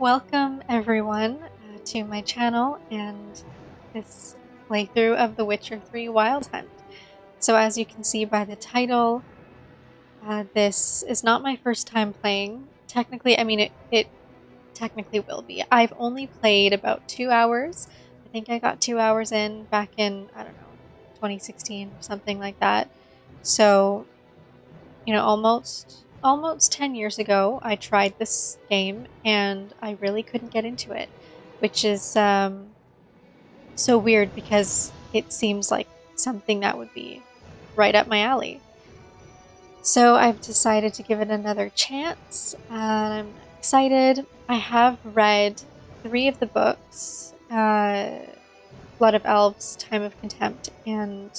Welcome everyone to my channel and this playthrough of The Witcher 3 Wild Hunt. So as you can see by the title, this is not my first time playing. Technically, it technically will be. I've only played about 2 hours. I think I got 2 hours in back in, I don't know, 2016 or something like that. So, almost 10 years ago, I tried this game and I really couldn't get into it, which is so weird because it seems like something that would be right up my alley. So I've decided to give it another chance. I'm excited. I have read 3 of the books, Blood of Elves, Time of Contempt, and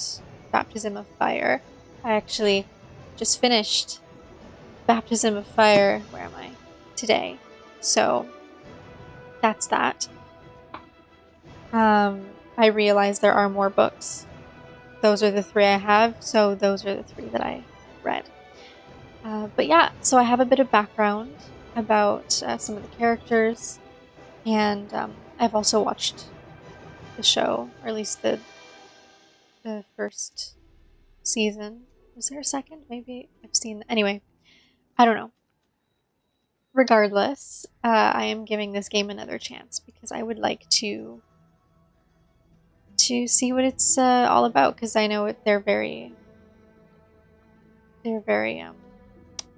Baptism of Fire. I actually just finished Baptism of Fire, where am I? Today. So that's that. I realized there are more books. Those are the 3 I have, so those are the 3 that I read. But yeah, so I have a bit of background about some of the characters, and I've also watched the show, or at least the first season. Was there a second? Maybe I've seen. Anyway, I don't know. Regardless, I am giving this game another chance because I would like to see what it's all about, because I know they're very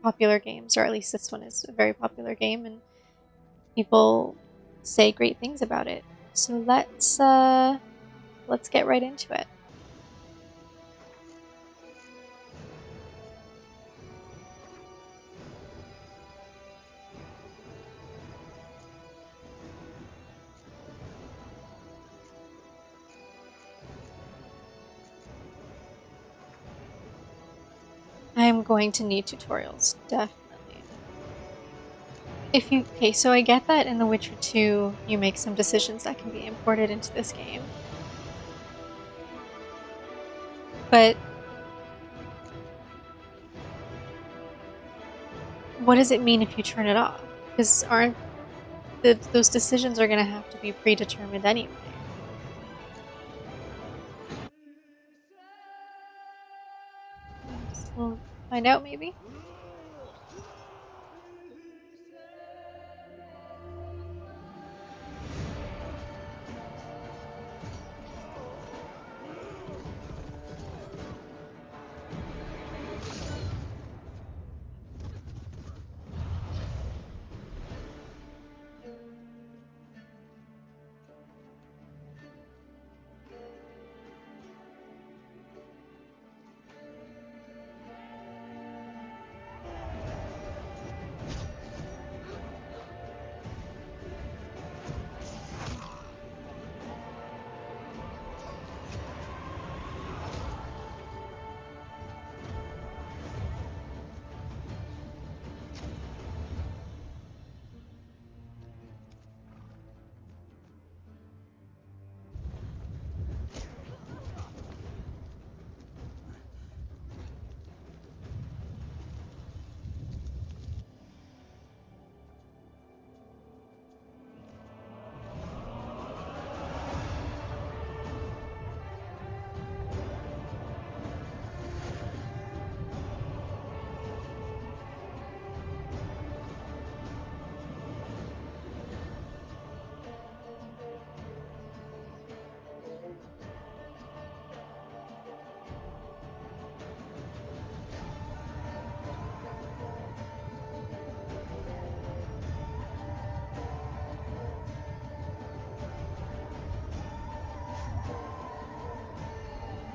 popular games, or at least this one is a very popular game, and people say great things about it. So let's get right into it. I am going to need tutorials, definitely. Okay, so I get that in The Witcher 2, you make some decisions that can be imported into this game. But what does it mean if you turn it off? Because those decisions are going to have to be predetermined anyway. We'll find out, maybe.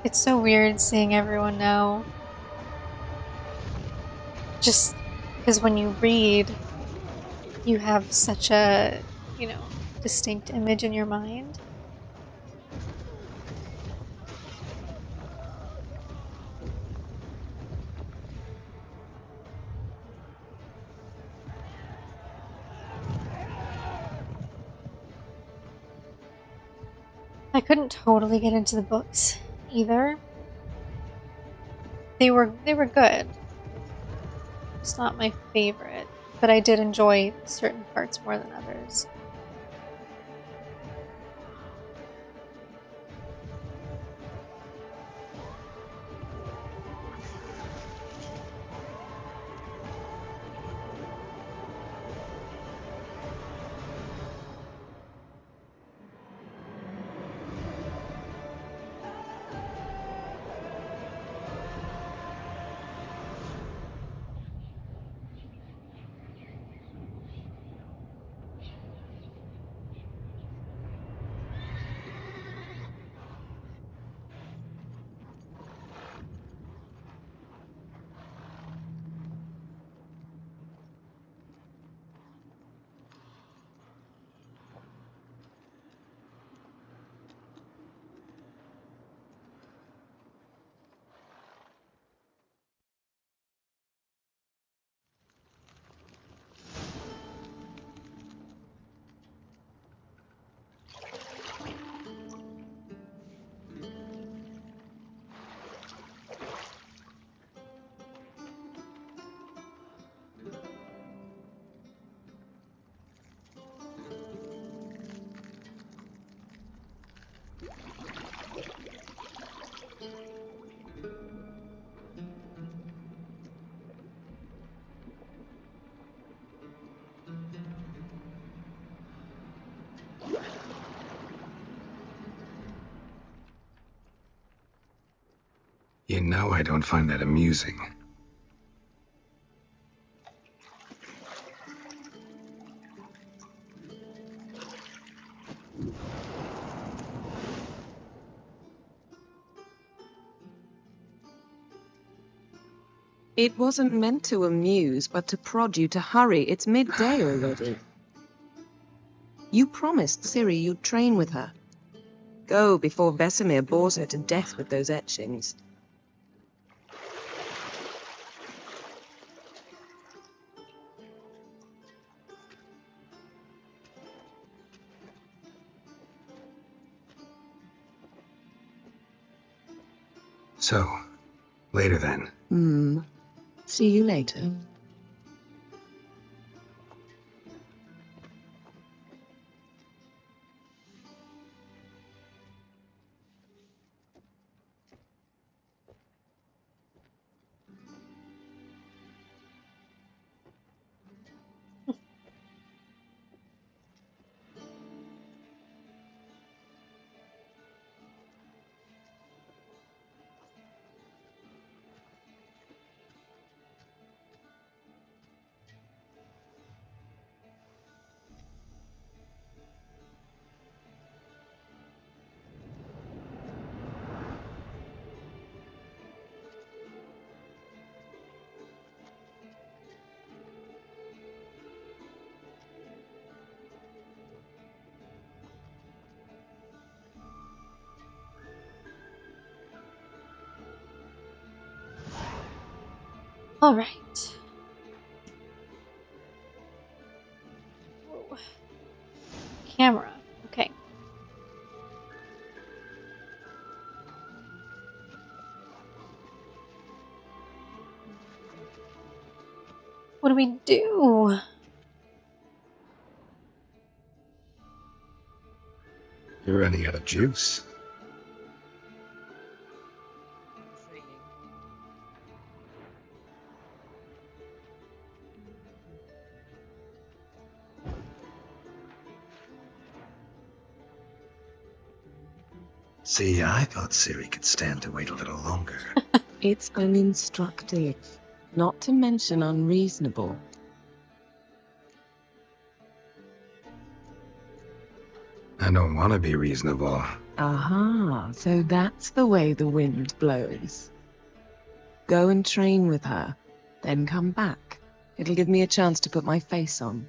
It's so weird seeing everyone now. Just because when you read, you have such a, distinct image in your mind. I couldn't totally get into the books either. They were good. It's not my favorite, but I did enjoy certain parts more than others. You know I don't find that amusing. It wasn't meant to amuse, but to prod you to hurry. It's midday already. You promised Ciri you'd train with her. Go before Vesemir bores her to death with those etchings. So, later then. See you later. All right. Whoa. Camera. Okay. What do we do? You're running out of juice. See, I thought Ciri could stand to wait a little longer. It's uninstructive, not to mention unreasonable. I don't want to be reasonable. Aha, so that's the way the wind blows. Go and train with her, then come back. It'll give me a chance to put my face on.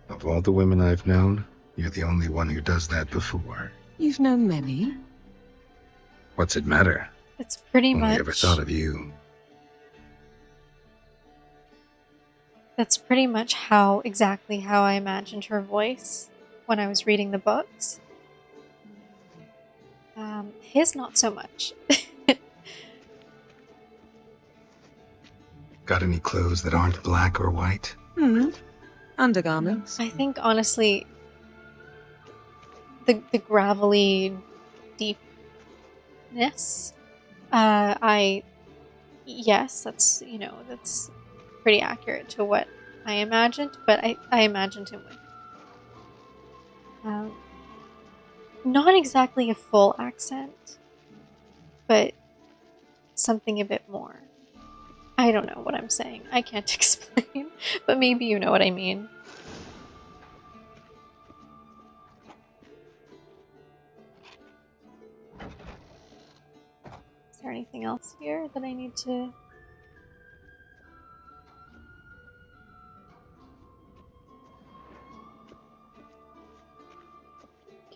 Of all the women I've known, you're the only one who does that before. You've known many. What's it matter? It's pretty Only much. ever thought of you. That's pretty much exactly how I imagined her voice when I was reading the books. His not so much. Got any clothes that aren't black or white? Undergarments. I think honestly, the gravelly deepness. Yes, that's pretty accurate to what I imagined, but I imagined him with um, not exactly a full accent, but something a bit more. I don't know what I'm saying. I can't explain, but maybe you know what I mean. Is there anything else here that I need to...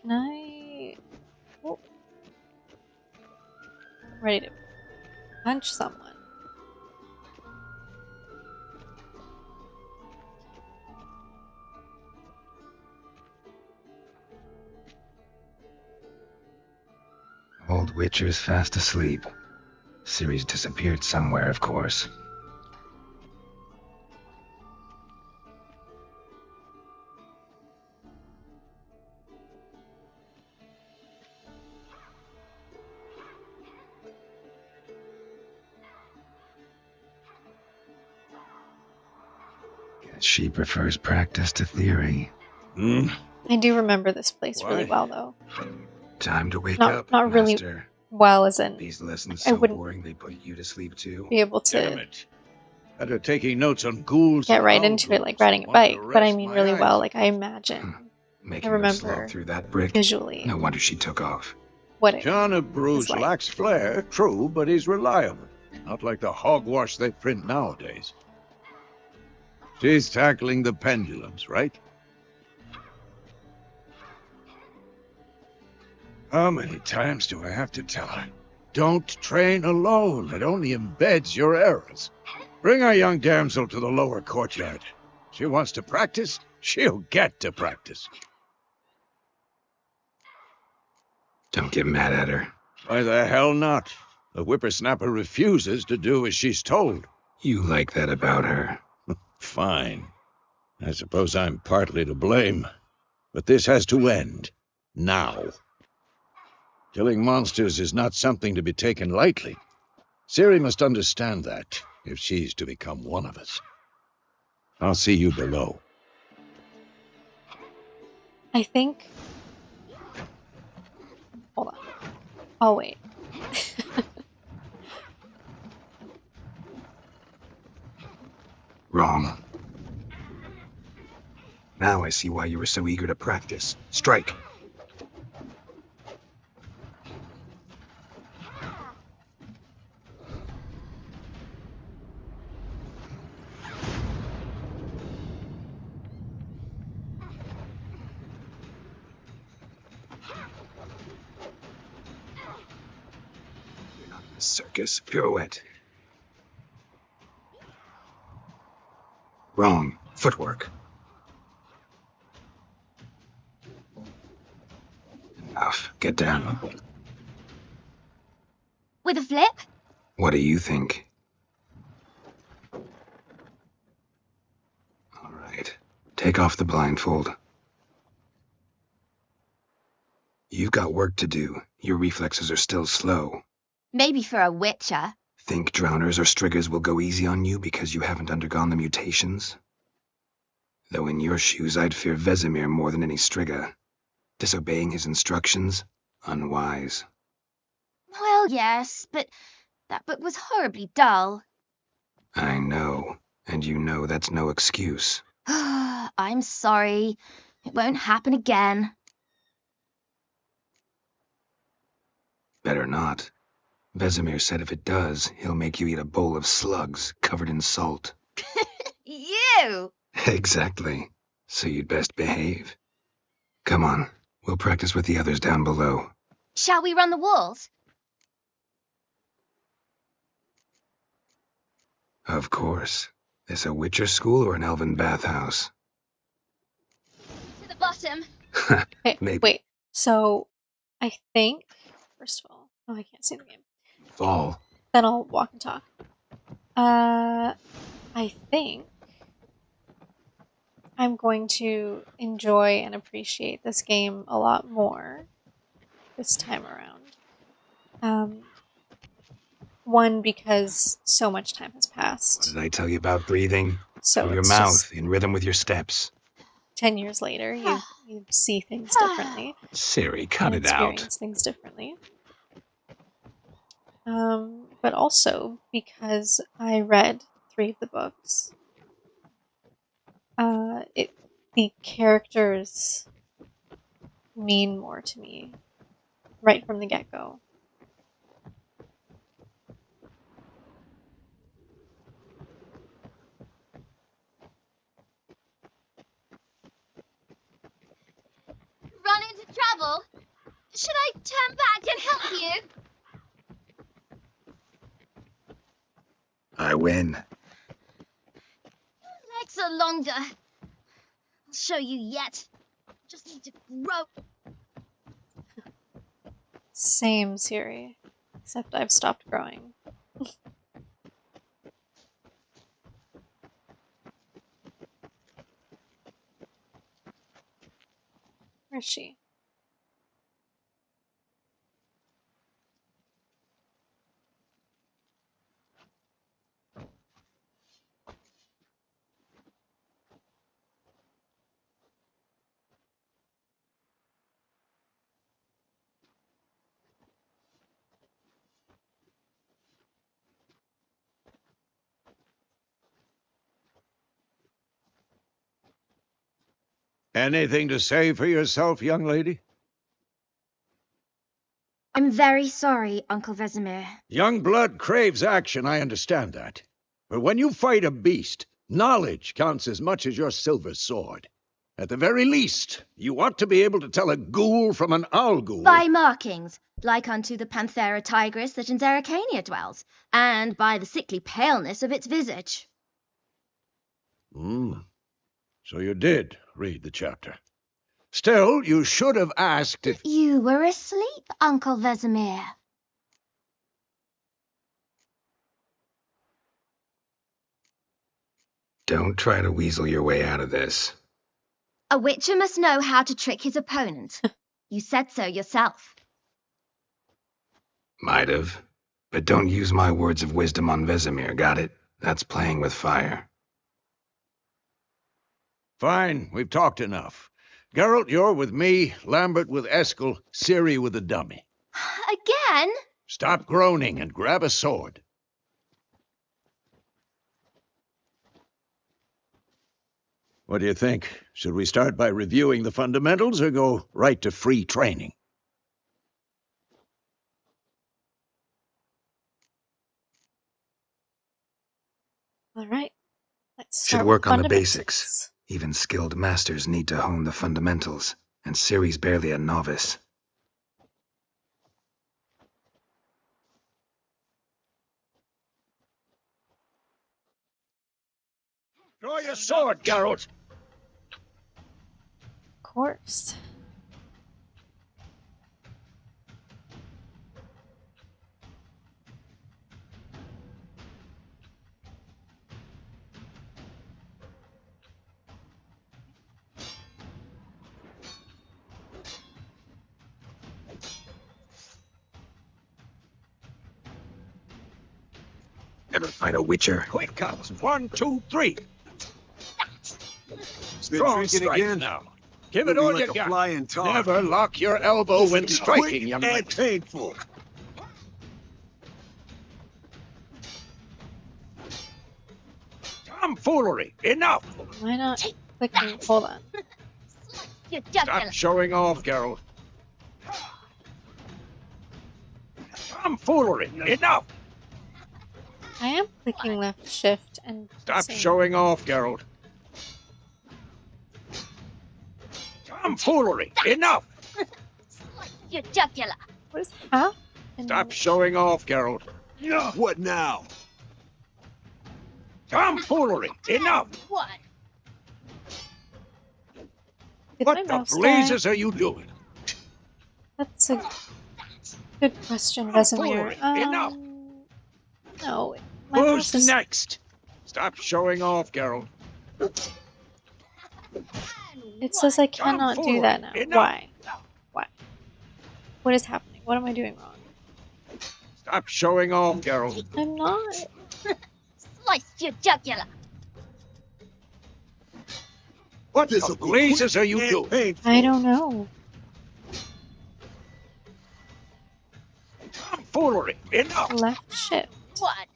Can I... Oh. I'm ready to punch someone. Old Witcher's fast asleep. Ciri's disappeared somewhere, of course. Guess she prefers practice to theory. I do remember this place really well, though. Time to wake Not up, not really Master. well, as in These lessons I so wouldn't boring they put you to sleep too. be able Damn to it. Better taking notes on ghouls get and right into it like howls riding a than want to bike, but I rest mean my really well. eyes. Like I imagine, I Making her slog remember through that brick. visually No wonder she took off. what it John of was Bruges like. lacks flair, true, but he's reliable. Not like the hogwash they print nowadays. She's tackling the pendulums, right? How many times do I have to tell her? Don't train alone. It only embeds your errors. Bring our young damsel to the lower courtyard. She wants to practice, she'll get to practice. Don't get mad at her. Why the hell not? The whippersnapper refuses to do as she's told. You like that about her. Fine. I suppose I'm partly to blame. But this has to end. Now. Killing monsters is not something to be taken lightly. Ciri must understand that, if she's to become one of us. I'll see you below. I think. Hold on. I'll wait. Wrong. Now I see why you were so eager to practice. Strike. You're not in a circus. Pirouette. Wrong. Footwork. Enough. Get down. With a flip? What do you think? All right. Take off the blindfold. You've got work to do. Your reflexes are still slow. Maybe for a witcher. Think drowners or striggers will go easy on you because you haven't undergone the mutations? Though in your shoes I'd fear Vesemir more than any strigger. Disobeying his instructions? Unwise. Well, yes, but that book was horribly dull. I know, and you know that's no excuse. I'm sorry. It won't happen again. Better not. Vesemir said if it does, he'll make you eat a bowl of slugs covered in salt. You! Exactly. So you'd best behave. Come on, we'll practice with the others down below. Shall we run the walls? Of course. This a Witcher school or an elven bathhouse? To the bottom. Okay, Maybe. wait. So, I think, first of all, oh, I can't see the game. Fall. Then I'll walk and talk. I think I'm going to enjoy and appreciate this game a lot more this time around. One, because so much time has What passed. did I tell you about breathing? So Through your it's mouth, just in rhythm with your steps. 10 years later, you see things differently Ciri, cut and it out. experience things differently. But also because I read 3 of the books. The characters mean more to me right from the get-go. Run into trouble? Should I turn back and help you? I win. Legs are longer. I'll show you yet. Just need to grow. Same, Ciri. Except I've stopped growing. Where's she? Anything to say for yourself, young lady? I'm very sorry, Uncle Vesemir. Young blood craves action, I understand that. But when you fight a beast, knowledge counts as much as your silver sword. At the very least, you ought to be able to tell a ghoul from an owl ghoul. By markings, like unto the Panthera tigris that in Zerrikania dwells, and by the sickly paleness of its visage. So you did read the chapter. Still, you should have asked if... You were asleep, Uncle Vesemir. Don't try to weasel your way out of this. A witcher must know how to trick his opponent. You said so yourself. Might have. But don't use my words of wisdom on Vesemir, got it? That's playing with fire. Fine, we've talked enough. Geralt, you're with me, Lambert with Eskel, Ciri with the dummy. Again? Stop groaning and grab a sword. What do you think? Should we start by reviewing the fundamentals or go right to free training? All right. Let's Should start work with on the fundamentals. basics. Even skilled masters need to hone the fundamentals, and Ciri's barely a novice. Draw your sword, Geralt! Of course. Ever fight a witcher? Quick counts. 1, 2, 3. Been Strong drinking strike again? now. Give it all Looking you like a got. flying tar. Never lock your elbow when Quick striking, young man. and painful. Tomfoolery. Enough. Why not clicking? Hold on. You Stop showing off, Geralt. Tomfoolery. Enough. I am clicking left shift and Stop saying- showing off, Geralt. Tomfoolery. Enough. Your jugular. What is happening? Stop showing off, Geralt. What now? Tomfoolery. Enough. What? Did my What the mouse die? blazes are you doing? That's a good question, Vesemir. Tomfoolery. Enough. No. My Who's mouse is... next? Stop showing off, Geralt. It says I Come cannot do that forward. now. Enough. Why? Why? What is happening? What am I doing wrong? Stop showing off, Geralt. I'm not. Sliced your jugular. What the blazes are you doing? I don't know. Tomfoolery. Enough. Left shift. What?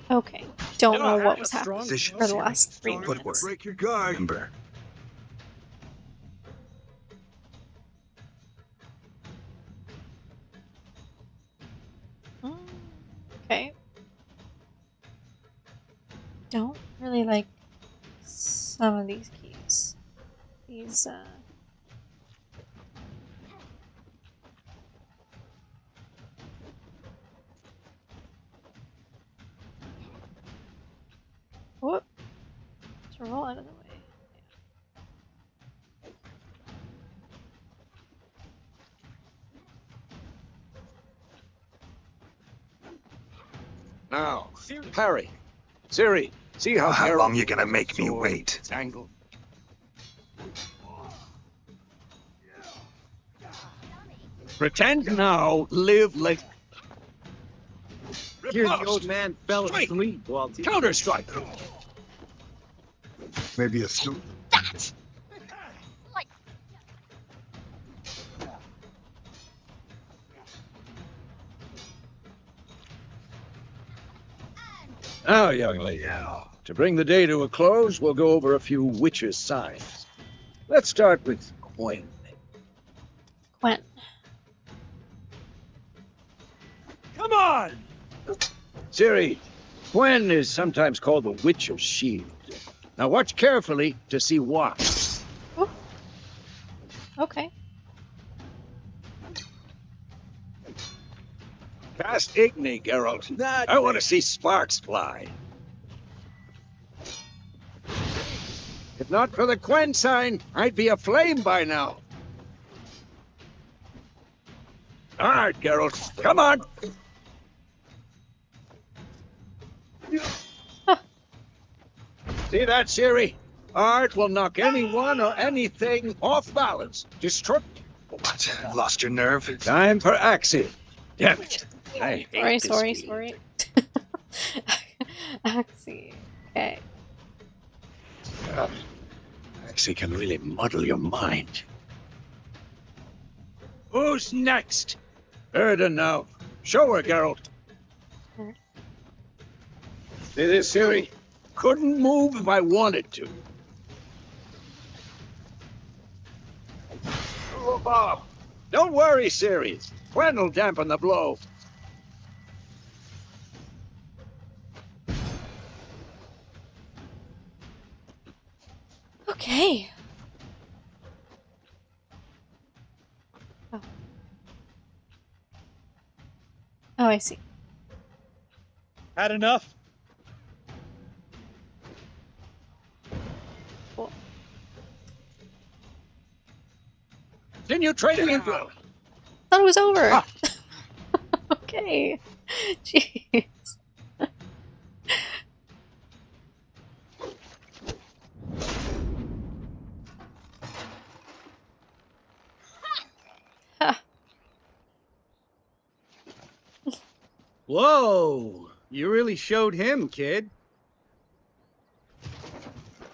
Okay. Don't know what was happening Position, for the Ciri. last 3 Footwork. minutes. Break your guard. Remember. Okay. Don't really like some of these keys. These, whoop. To roll out of the way. Now, Harry. Ciri, see how How Geralt long you gonna make me sword wait? is angled? Pretend now, live later. Here the old man fell asleep while Counter-strike. Maybe a suit. That! Like, Now, young lady, to bring the day to a close, we'll go over a few witches' signs. Let's start with Quinn. Gwen. Come on! Ciri, Gwen is sometimes called the Witch of Shield. Now watch carefully to see why. Oh. Okay. Cast Igni, Geralt. I want to see sparks fly. If not for the Quen sign, I'd be aflame by now. All right, Geralt, come on. See that, Ciri? Art will knock anyone or anything off balance. Destroy. What? Lost your nerve? Time for action. Damn it. I hate Sorry, this sorry, field. sorry. Axie. Okay. Actually can really muddle your mind. Who's next? Erda now. Show her, Geralt. Her. See this, Ciri? Couldn't move if I wanted to. Oh, Bob. Don't worry, Ciri. Gwen will dampen the blow. Okay. Oh. Oh, I see. Had enough? Cool. Continue trading info. Thought it was over. Ah. Okay. Jeez. Whoa! You really showed him, kid.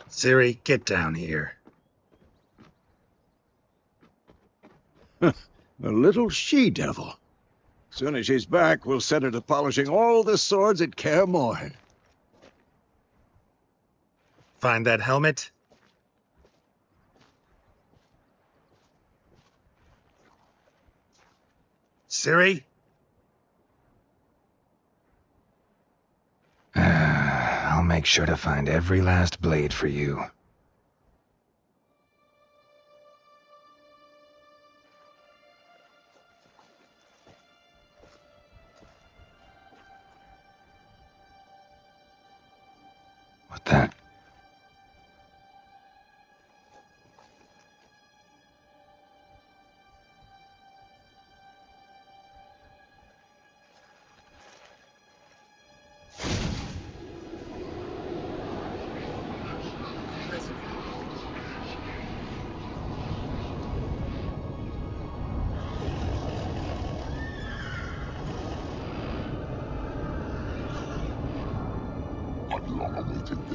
Ciri, get down here. A little she-devil. Soon as she's back, we'll set her to polishing all the swords at Kaer Morhen. Find that helmet? Ciri? I'll make sure to find every last blade for you. What that?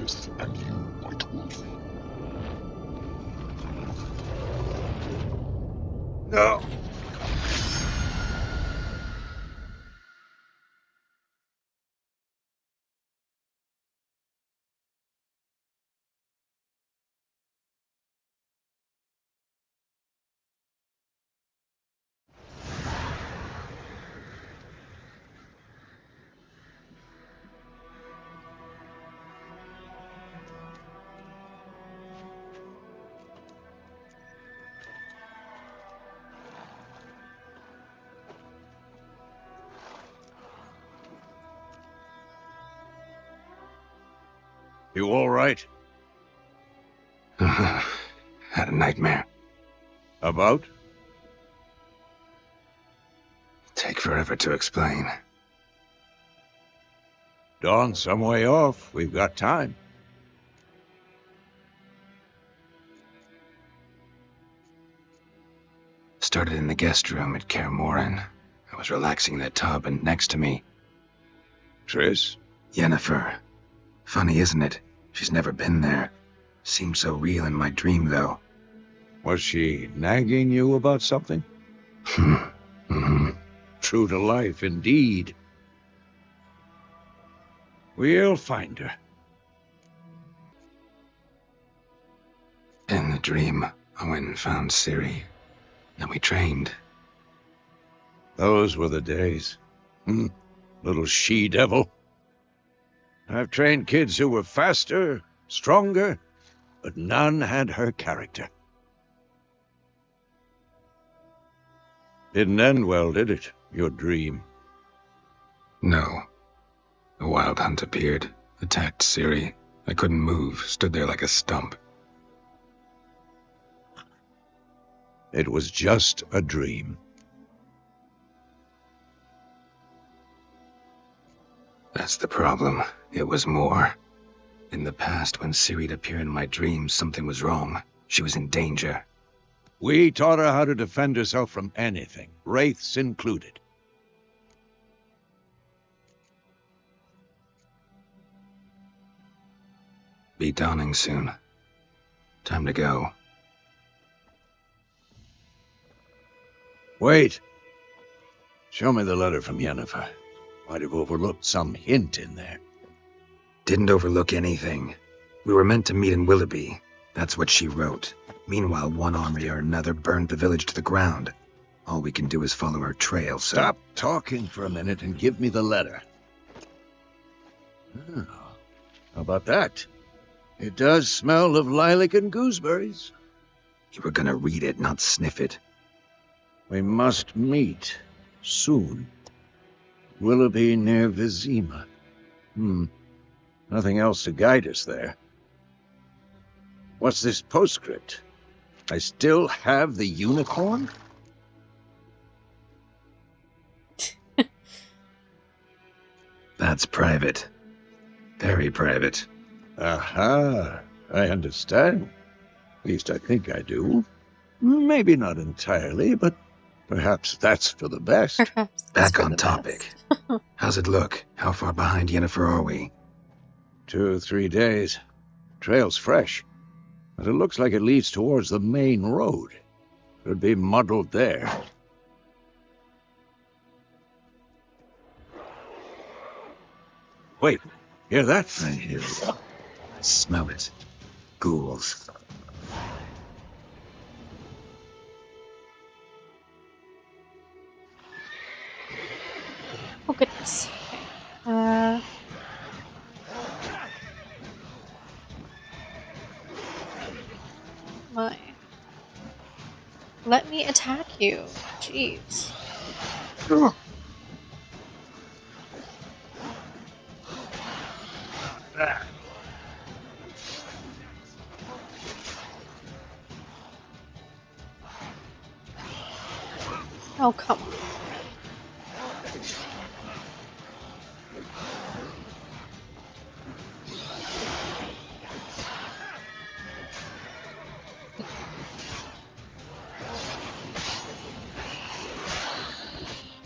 this and you, White Wolf. No. You all right? Had a nightmare. About? Take forever to explain. Dawn's some way off. We've got time. Started in the guest room at Kaer Morhen. I was relaxing in the tub, and next to me, Triss? Yennefer. Funny, isn't it? She's never been there. Seemed so real in my dream, though. Was she nagging you about something? True to life, indeed. We'll find her. In the dream, I went and found Ciri. Then we trained. Those were the days. Little she-devil. I've trained kids who were faster, stronger, but none had her character. Didn't end well, did it, your dream? No. A wild hunt appeared, attacked Ciri. I couldn't move, stood there like a stump. It was just a dream. That's the problem. It was more. In the past, when Ciri'd appear in my dreams, something was wrong. She was in danger. We taught her how to defend herself from anything, wraiths included. Be dawning soon. Time to go. Wait. Show me the letter from Yennefer. Might have overlooked some hint in there. Didn't overlook anything. We were meant to meet in Willoughby. That's what she wrote. Meanwhile, one army or another burned the village to the ground. All we can do is follow her trail, so... Stop talking for a minute and give me the letter. Oh, how about that? It does smell of lilac and gooseberries. You were gonna read it, not sniff it. We must meet. Soon. Willoughby near Vizima. Nothing else to guide us there. What's this postscript? I still have the unicorn? That's private. Very private. Aha, I understand. At least I think I do. Maybe not entirely, but perhaps that's for the best. Perhaps that's Back for on the topic. best. How's it look? How far behind Yennefer are we? 2 or 3 days. Trail's fresh, but it looks like it leads towards the main road. Could be muddled there. Wait, hear that? I hear it. I smell it. Ghouls. Oh, goodness. Okay. My. Let me attack you. Jeez. Oh, come on.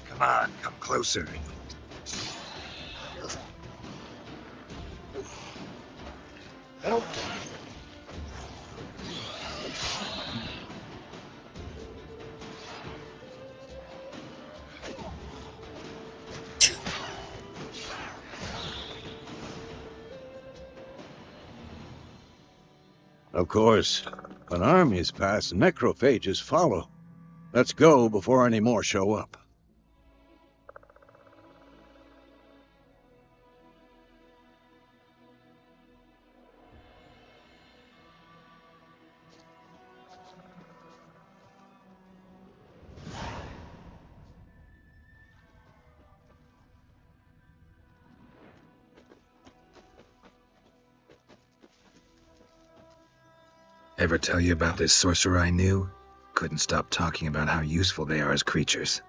Come on, come closer. Of course, when armies pass, necrophages follow. Let's go before any more show up. Ever tell you about this sorcerer I knew? Couldn't stop talking about how useful they are as creatures.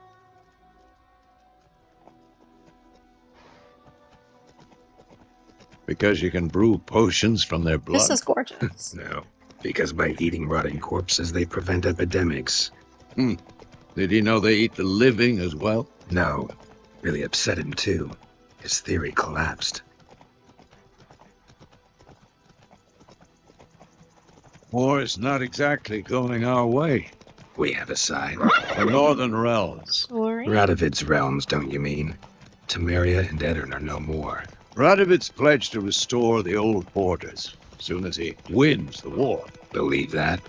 Because you can brew potions from their This blood? is gorgeous. No, because by eating rotting corpses, they prevent epidemics. Did he know they eat the living as well? No, really upset him too. His theory collapsed. War is not exactly going our way. We have a side. The Northern Realms. Sorry. Radovid's realms, don't you mean? Temeria and Edirn are no more. Radovid's pledged to restore the old borders as soon as he wins the war. Believe that?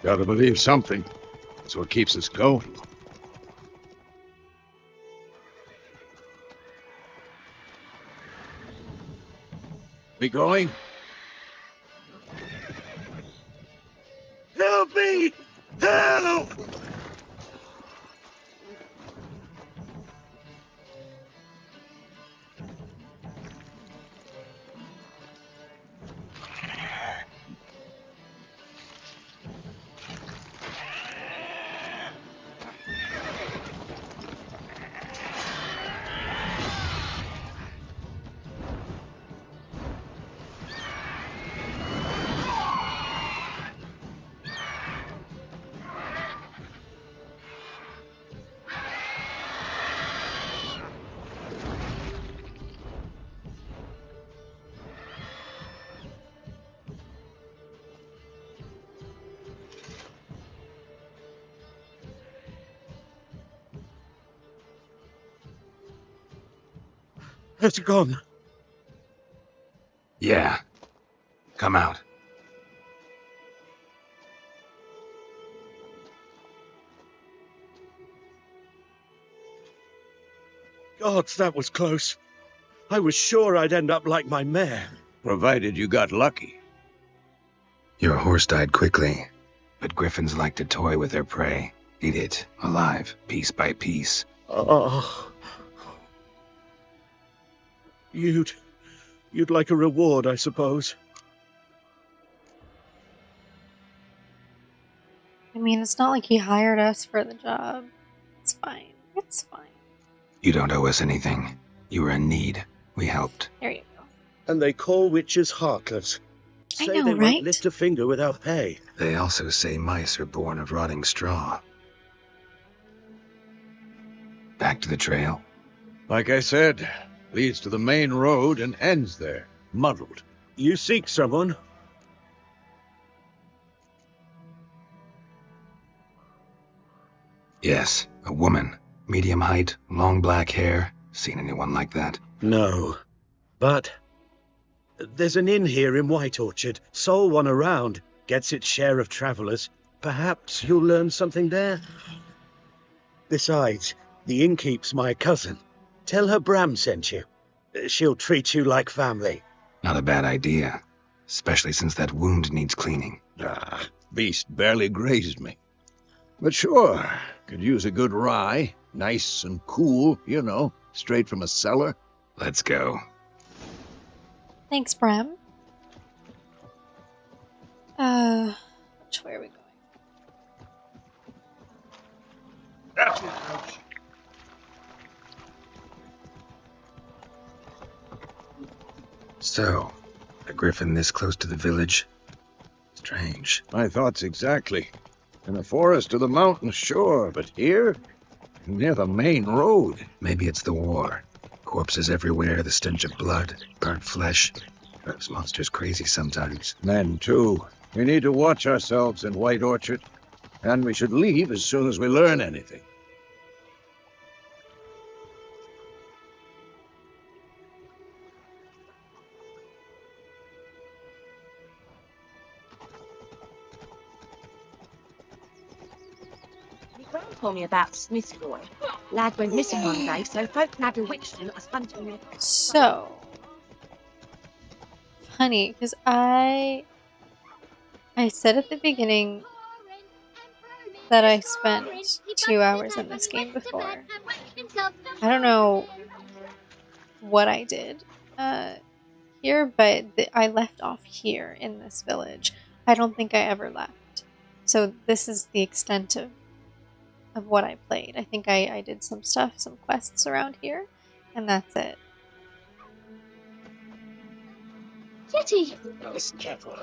Gotta believe something. That's what keeps us going. We going? Help me! Help! It's gone. Yeah. Come out. Gods, that was close. I was sure I'd end up like my mare. Provided you got lucky. Your horse died quickly, but griffins like to toy with their prey. Eat it, alive, piece by piece. Oh. You'd like a reward, I suppose. I mean, it's not like he hired us for the job. It's fine. It's fine. You don't owe us anything. You were in need. We helped. There you go. And they call witches heartless. I Say know, they right? won't lift a finger without pay. They also say mice are born of rotting straw. Back to the trail. Like I said, leads to the main road and ends there, muddled. You seek someone? Yes, a woman. Medium height, long black hair. Seen anyone like that? No. But there's an inn here in White Orchard. Sole one around. Gets its share of travelers. Perhaps you'll learn something there. Besides, the innkeep's my cousin. Tell her Bram sent you. She'll treat you like family. Not a bad idea. Especially since that wound needs cleaning. Beast barely grazed me. But sure, could use a good rye. Nice and cool, you know, straight from a cellar. Let's go. Thanks, Bram. Which way are we going? So, a griffin this close to the village? Strange. My thoughts exactly. In the forest or the mountains, sure, but here? Near the main road. Maybe it's the war. Corpses everywhere, the stench of blood, burnt flesh. Those monsters crazy sometimes. Men, too. We need to watch ourselves in White Orchard. And we should leave as soon as we learn anything. Gran told me about Smith's boy. Lad went missing one day, so folk had bewitched him as hunting him. So funny, because I said at the beginning that I spent 2 hours in this game before. I don't know what I did here, but I left off here in this village. I don't think I ever left. So this is the extent of what I played. I think I did some stuff, some quests around here, and that's it. Yeti! Listen careful.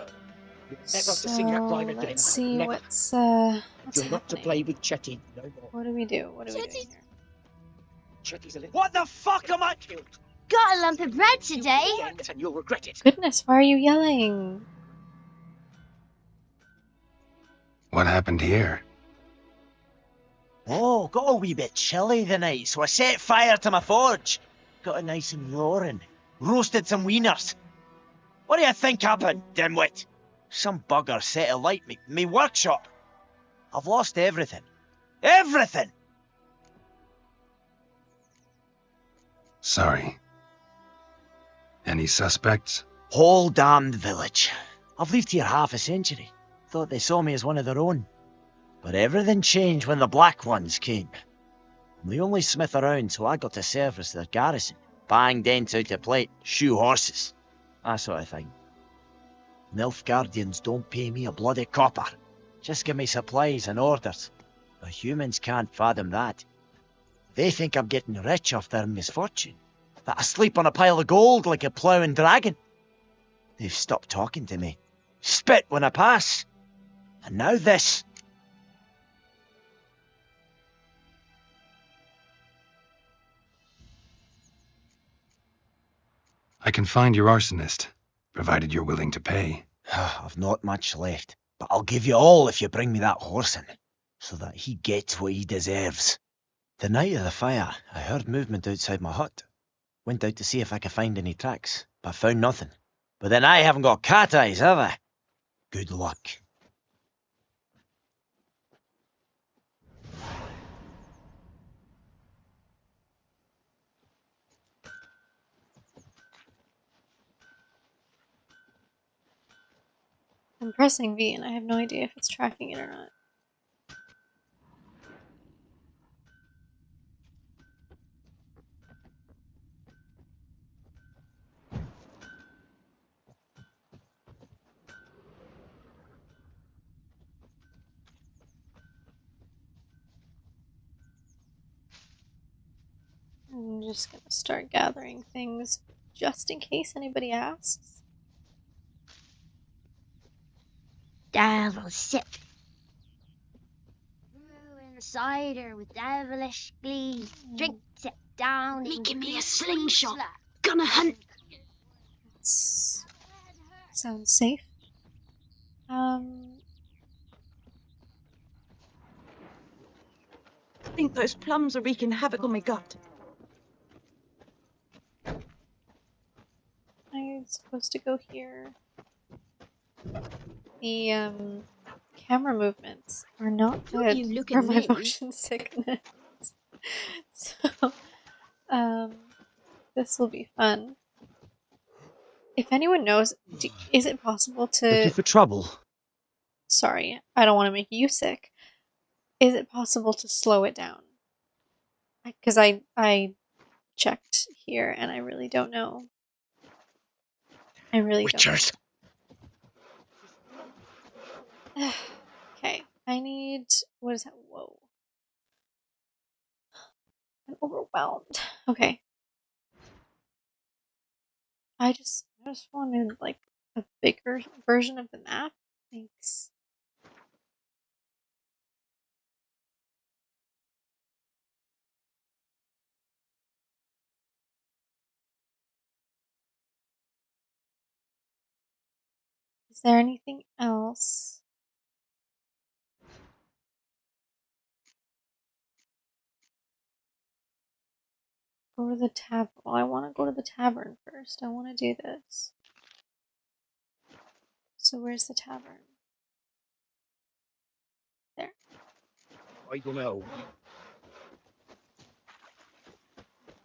So let's see what's You're not to happening. play with Chetty no more. What do we do? What are we doing here? Chetty's a little... What the fuck am I killed? Got a lump of bread today. And you'll regret it. Goodness, why are you yelling? What happened here? Oh, got a wee bit chilly the night, so I set fire to my forge. Got it nice and roaring. Roasted some wieners. What do you think happened, dimwit? Some bugger set alight me workshop. I've lost everything. Everything! Sorry. Any suspects? Whole damned village. I've lived here half a century. Thought they saw me as one of their own. But everything changed when the Black Ones came. I'm the only smith around, so I got to service their garrison. Bang dents out of plate, shoe horses. That sort of thing. Nilfgaardians don't pay me a bloody copper. Just give me supplies and orders. The humans can't fathom that. They think I'm getting rich off their misfortune. That I sleep on a pile of gold like a ploughing dragon. They've stopped talking to me. Spit when I pass. And now this. I can find your arsonist, provided you're willing to pay. I've not much left, but I'll give you all if you bring me that horse in, so that he gets what he deserves. The night of the fire, I heard movement outside my hut. Went out to see if I could find any tracks, but found nothing. But then I haven't got cat eyes, have I? Good luck. I'm pressing V and I have no idea if it's tracking it or not. I'm just gonna start gathering things just in case anybody asks. Devil sip. Brewing cider with devilish glee. Drink it down. Making me a slingshot. Gonna hunt. Sounds safe. I think those plums are wreaking havoc on my gut. I'm supposed to go here. The camera movements are not Who are good you for looking my at me? motion sickness. So, this will be fun. If anyone knows, is it possible Looking to... for trouble? Sorry, I don't want to make you sick. Is it possible to slow it down? Because I checked here and I really don't know. I really Witchers. don't. Okay, I need... What is that? Whoa. I'm overwhelmed. Okay. I just wanted like a bigger version of the map. Thanks. Is there anything else? Go to the tavern. Well, I want to go to the tavern first. I want to do this. So where's the tavern? There. I don't know.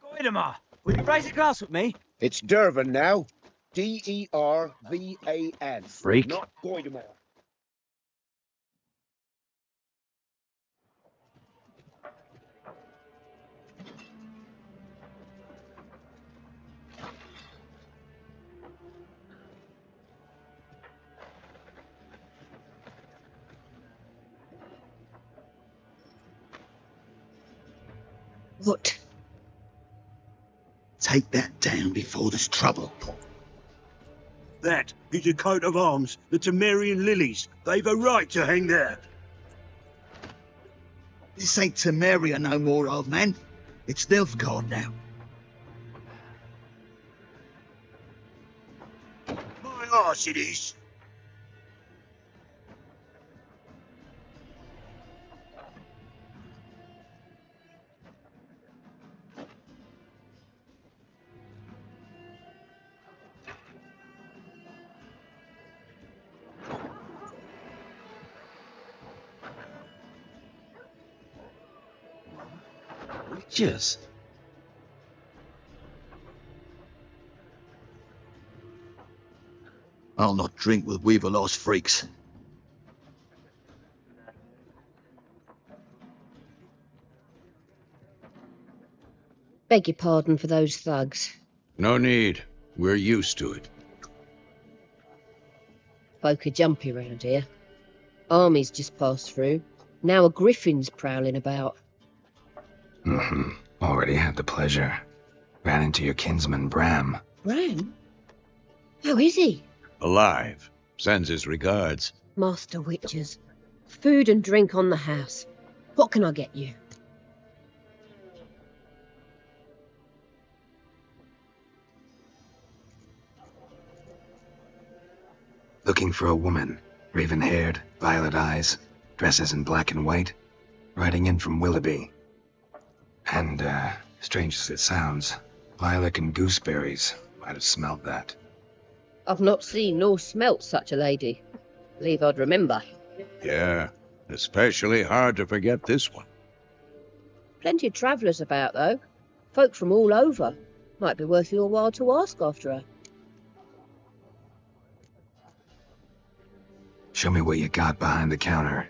Goidemar, will you raise a glass with me? It's Dervan now. Dervan. Freak. Not Goidemar. What? Take that down before there's trouble. That is a coat of arms, the Temerian lilies. They've a right to hang there. This ain't Temeria no more, old man. It's Nilfgaard now. My arse it is. Witches. I'll not drink with Weaverlost freaks. Beg your pardon for those thugs. No need. We're used to it. Folk are jumpy round here. Armies just passed through. Now a griffin's prowling about. Already had the pleasure. Ran into your kinsman, Bram. Bran? How is he? Alive. Sends his regards. Master Witches. Food and drink on the house. What can I get you? Looking for a woman. Raven-haired, violet eyes, dresses in black and white. Riding in from Willoughby. And, strange as it sounds, lilac and gooseberries. Might have smelled that. I've not seen nor smelt such a lady. Believe I'd remember. Yeah, especially hard to forget this one. Plenty of travellers about, though. Folk from all over. Might be worth your while to ask after her. Show me what you got behind the counter.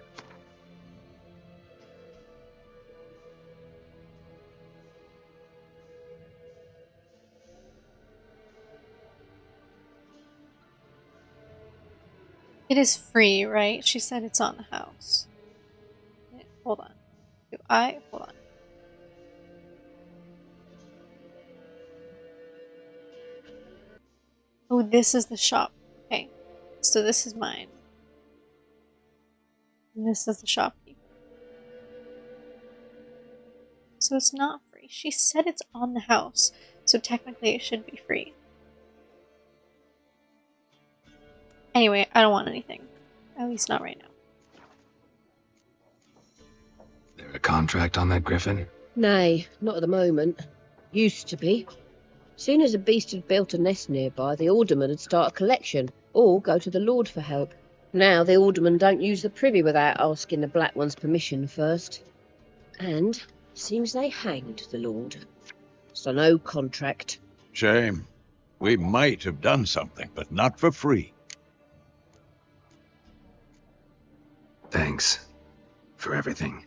It is free, right? She said it's on the house. Hold on. Hold on. Oh, this is the shop. Okay. So this is mine. And this is the shopkeeper. So it's not free. She said it's on the house. So technically it should be free. Anyway, I don't want anything. At least not right now. There a contract on that griffin? Nay, not at the moment. Used to be. Soon as a beast had built a nest nearby, the alderman would start a collection, or go to the lord for help. Now the alderman don't use the privy without asking the Black One's permission first. And seems they hanged the lord. So no contract. Shame. We might have done something, but not for free. Thanks. For everything.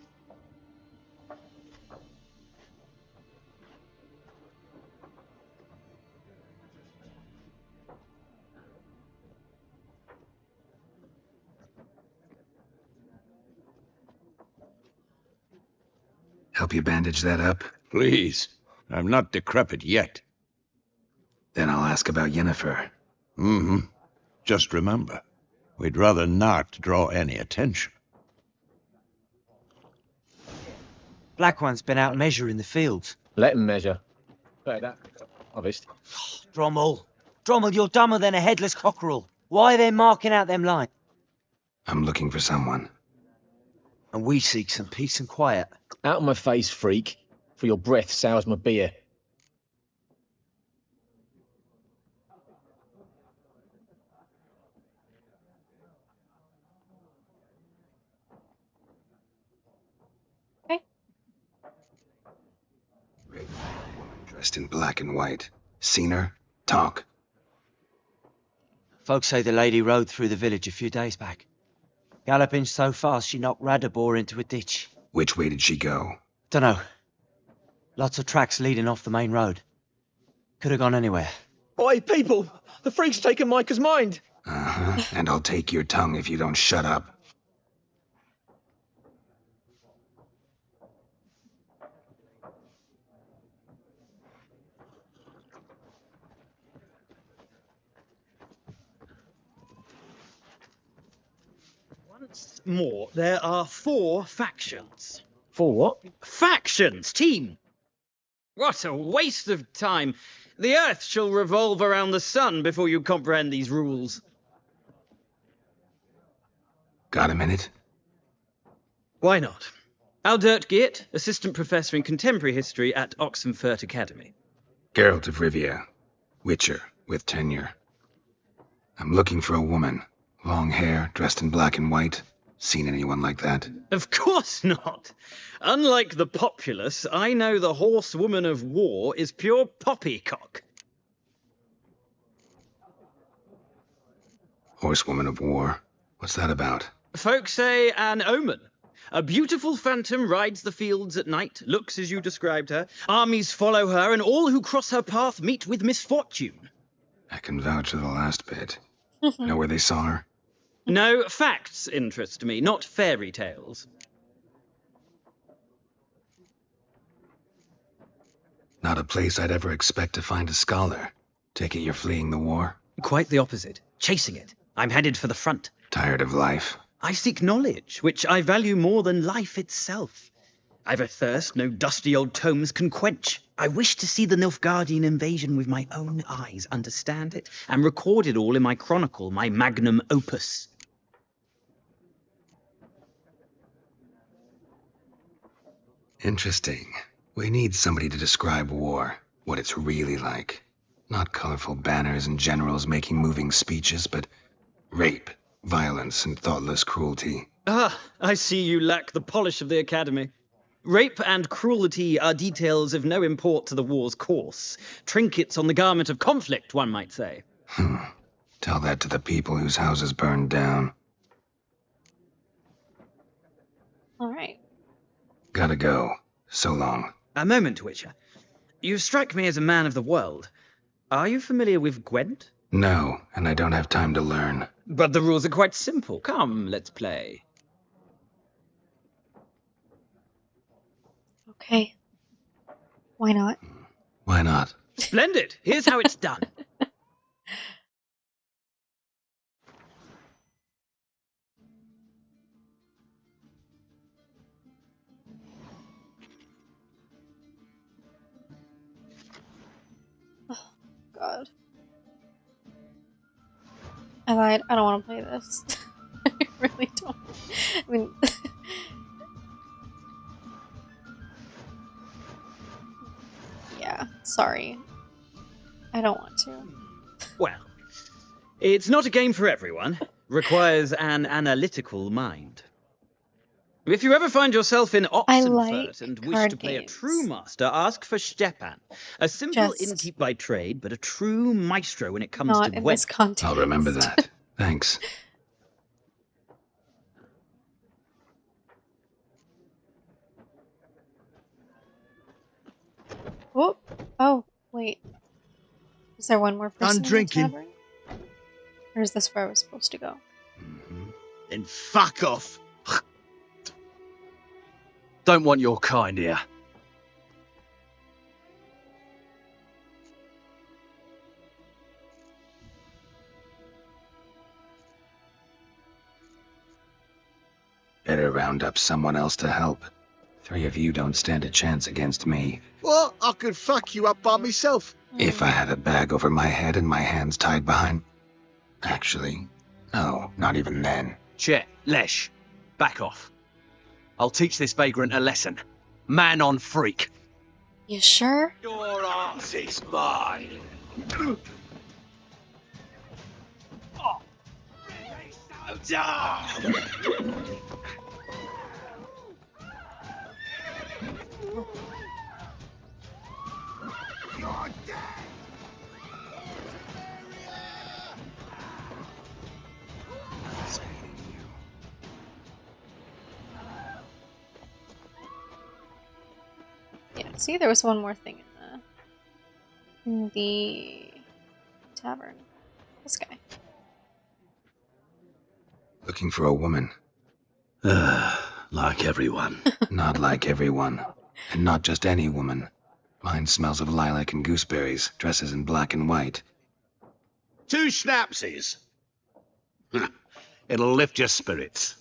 Help you bandage that up? Please. I'm not decrepit yet. Then I'll ask about Yennefer. Mm-hmm. Just remember, we'd rather not draw any attention. Black One's been out measuring the fields. Let 'em measure. Better that, obvious. Drommel. Drommel, you're dumber than a headless cockerel. Why are they marking out them lines? I'm looking for someone. And we seek some peace and quiet. Out of my face, freak. For your breath sours my beer. dressed in black and white. Seen her? Talk. Folks say the lady rode through the village a few days back. Galloping so fast she knocked Radabor into a ditch. Which way did she go? Dunno. Lots of tracks leading off the main road. Could have gone anywhere. Oi, people! The freak's taken Micah's mind! Uh-huh. And I'll take your tongue if you don't shut up. Once more, there are 4 factions. For what? Factions, team! What a waste of time. The Earth shall revolve around the sun before you comprehend these rules. Got a minute? Why not? Aldert Geert, Assistant Professor in Contemporary History at Oxenfurt Academy. Geralt of Rivia. Witcher, with tenure. I'm looking for a woman. Long hair, dressed in black and white. Seen anyone like that? Of course not. Unlike the populace, I know the horsewoman of war is pure poppycock. Horsewoman of war? What's that about? Folk say an omen. A beautiful phantom rides the fields at night, looks as you described her. Armies follow her, and all who cross her path meet with misfortune. I can vouch for the last bit. Know where they saw her? No, facts interest me, not fairy tales. Not a place I'd ever expect to find a scholar. Take it you're fleeing the war? Quite the opposite. Chasing it. I'm headed for the front. Tired of life? I seek knowledge, which I value more than life itself. I've a thirst no dusty old tomes can quench. I wish to see the Nilfgaardian invasion with my own eyes, understand it, and record it all in my chronicle, my magnum opus. Interesting. We need somebody to describe war, what it's really like. Not colorful banners and generals making moving speeches, but rape, violence, and thoughtless cruelty. Ah, I see you lack the polish of the Academy. Rape and cruelty are details of no import to the war's course. Trinkets on the garment of conflict, one might say. Tell that to the people whose houses burned down. All right. Gotta go. So long. A moment, Witcher. You strike me as a man of the world. Are you familiar with Gwent? No, and I don't have time to learn. But the rules are quite simple. Come, let's play. Okay. Why not? Why not? Splendid. Here's how it's done. Oh, God. I lied. I don't want to play this. I really don't. I mean... yeah, sorry. I don't want to. Well, it's not a game for everyone. Requires an analytical mind. If you ever find yourself in Oxenfurt and wish to play a true master, ask for Stepan. A simple innkeep by trade, but a true maestro when it comes to Gwent. I'll remember that. Thanks. Oh, oh, wait. Is there one more person in the tavern? Or is this where I was supposed to go? Then fuck off. Don't want your kind here. Better round up someone else to help. 3 of you don't stand a chance against me. Well, I could fuck you up by myself. If I had a bag over my head and my hands tied behind... Actually, no, not even then. Chet, Lesh, back off. I'll teach this vagrant a lesson. Man on freak. You sure? Your arse is mine. Oh. See, there was one more thing in the tavern. This guy. Looking for a woman. Like everyone. Not like everyone. And not just any woman. Mine smells of lilac and gooseberries, dresses in black and white. 2 schnapsies. It'll lift your spirits.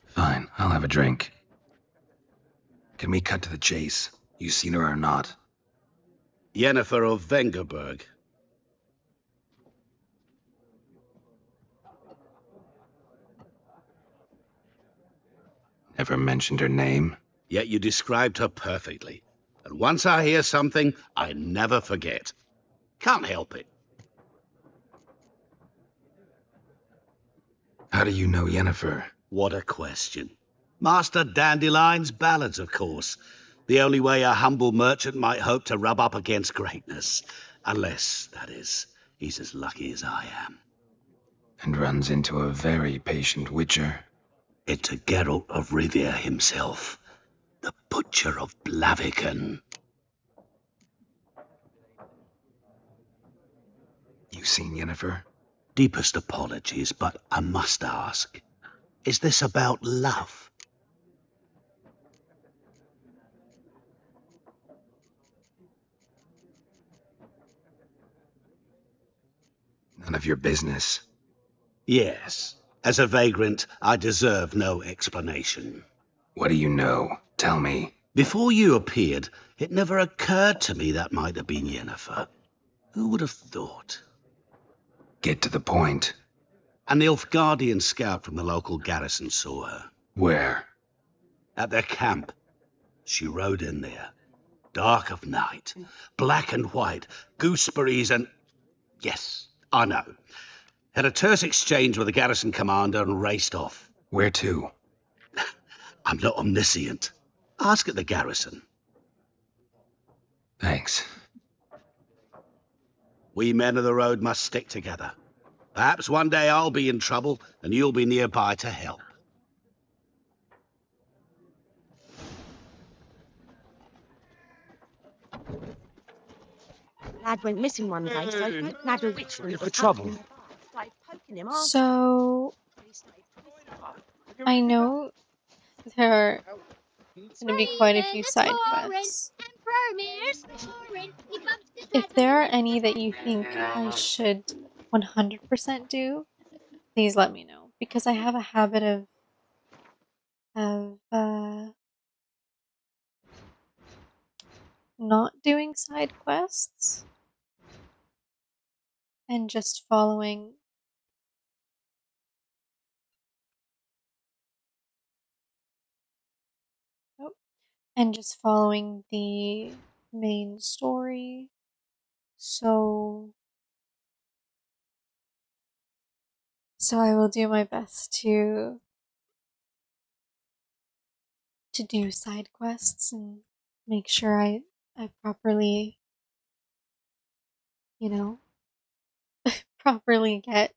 Fine, I'll have a drink. Can we cut to the chase? You seen her or not? Yennefer of Vengerberg. Never mentioned her name? Yet you described her perfectly. And once I hear something, I never forget. Can't help it. How do you know Yennefer? What a question. Master Dandelion's ballads, of course. The only way a humble merchant might hope to rub up against greatness. Unless, that is, he's as lucky as I am. And runs into a very patient witcher. Into Geralt of Rivia himself. The Butcher of Blaviken. You seen Yennefer? Deepest apologies, but I must ask. Is this about love? None of your business. Yes. As a vagrant, I deserve no explanation. What do you know? Tell me. Before you appeared, it never occurred to me that might have been Yennefer. Who would have thought? Get to the point. An Nilfgaardian scout from the local garrison saw her. Where? At their camp. She rode in there. Dark of night. Black and white. Gooseberries and... Yes, I know. Had a terse exchange with the garrison commander and raced off. Where to? I'm not omniscient. Ask at the garrison. Thanks. We men of the road must stick together. Perhaps one day I'll be in trouble and you'll be nearby to help. Lad went missing one day, so lad a witch For trouble. So I know there are going to be quite a few side quests. If there are any that you think I should 100% do, please let me know, because I have a habit of not doing side quests and just following the main story. So I will do my best to do side quests and make sure I properly, properly get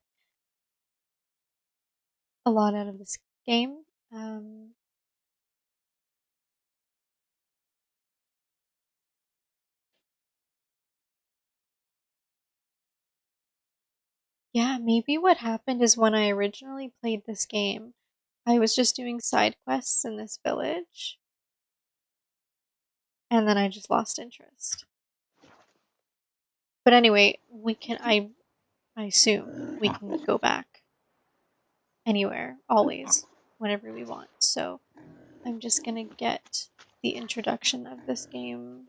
a lot out of this game. Yeah, maybe what happened is when I originally played this game, I was just doing side quests in this village, and then I just lost interest. But anyway, I assume we can go back anywhere, always, whenever we want. So I'm just gonna get the introduction of this game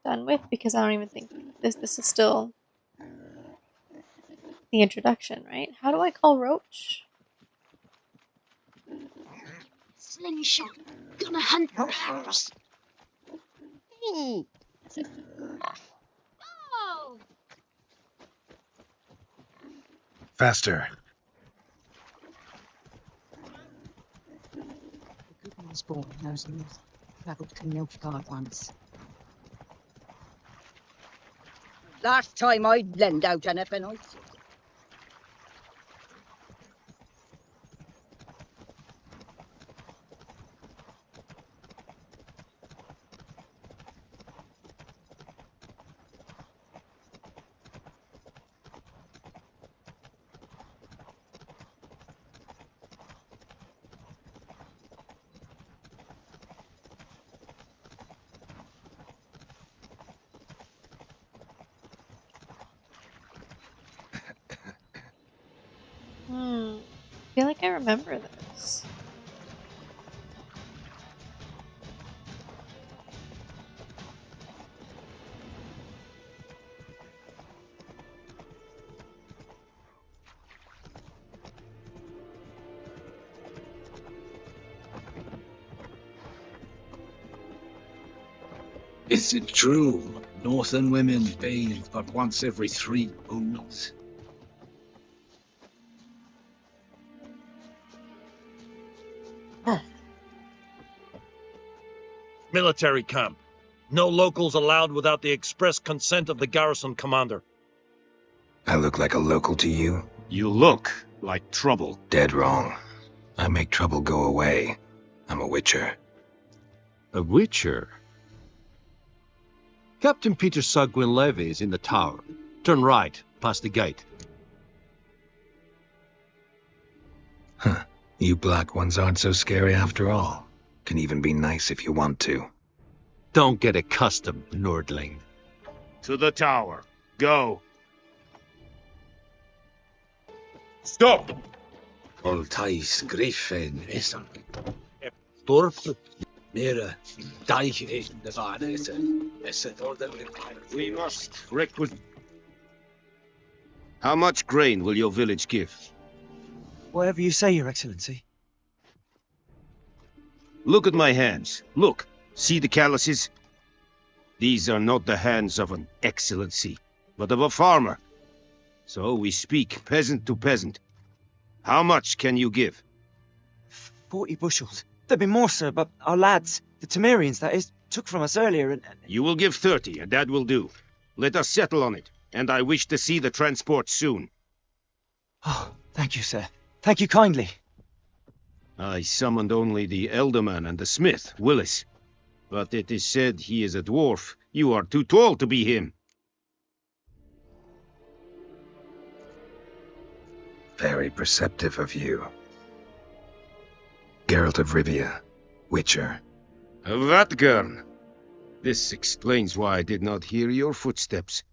done with, because I don't even think this is still the introduction, right? How do I call Roach? Slingshot, gonna hunt bears. Oh! Faster. The good man's born knows the north. Travelled to Nilfgaard once. Last time I lend out anything, I I feel like I remember this. Is it true? Northern women bathe but once every 3 moons. Military camp. No locals allowed without the express consent of the garrison commander. I look like a local to you? You look like trouble. Dead wrong. I make trouble go away. I'm a witcher. A witcher? Captain Peter Sagwin Levy is in the tower. Turn right, past the gate. Huh. You black ones aren't so scary after all. Can even be nice if you want to. Don't get accustomed, Nordling. To the tower. Go. Stop! Voltais griffin is er. Dorp mere deich is de waarde is het ordelijk. We must requisition. How much grain will your village give? Whatever you say, Your Excellency. Look at my hands. Look. See the calluses? These are not the hands of an excellency, but of a farmer. So we speak peasant to peasant. How much can you give? 40 bushels. There'd be more, sir, but our lads, the Temerians, that is, took from us earlier and... You will give 30, and that will do. Let us settle on it, and I wish to see the transport soon. Oh, thank you, sir. Thank you kindly. I summoned only the elderman and the smith, Willis. But it is said he is a dwarf. You are too tall to be him. Very perceptive of you. Geralt of Rivia, Witcher. Vatgern. This explains why I did not hear your footsteps.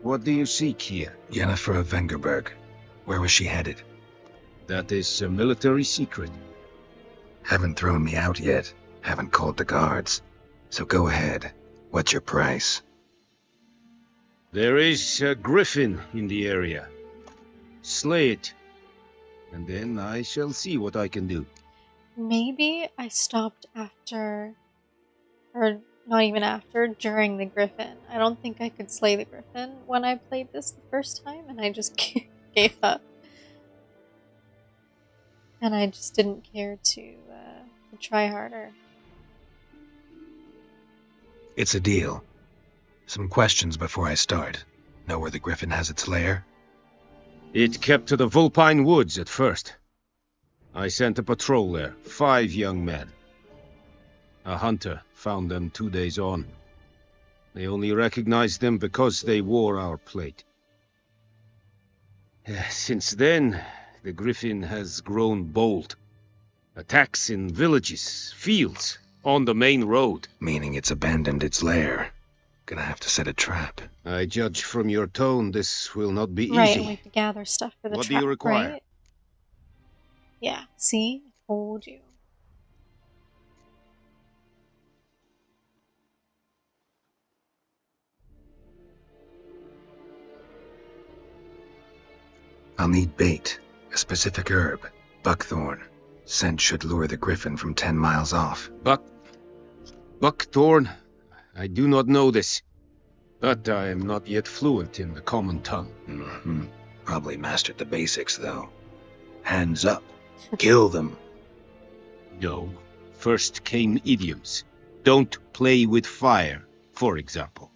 What do you seek here? Yennefer of Vengerberg. Where was she headed? That is a military secret. Haven't thrown me out yet. Haven't called the guards. So go ahead. What's your price? There is a griffin in the area. Slay it. And then I shall see what I can do. Maybe I stopped after, or not even after, during the griffin. I don't think I could slay the griffin when I played this the first time, and I just gave up. And I just didn't care to try harder. It's a deal. Some questions before I start. Know where the griffin has its lair? It kept to the Vulpine Woods at first. I sent a patrol there, 5 young men. A hunter found them 2 days on. They only recognized them because they wore our plate. Since then, the griffin has grown bold. Attacks in villages, fields, on the main road. Meaning it's abandoned its lair. Gonna have to set a trap. I judge from your tone this will not be easy. Right, and we have to gather stuff for the What trap, do you require? right? Yeah, see? I told you. I'll need bait, a specific herb, buckthorn. Scent should lure the griffin from 10 miles off. Buckthorn? I do not know this. But I am not yet fluent in the common tongue. Probably mastered the basics, though. Hands up. Kill them. No. First came idioms. Don't play with fire, for example.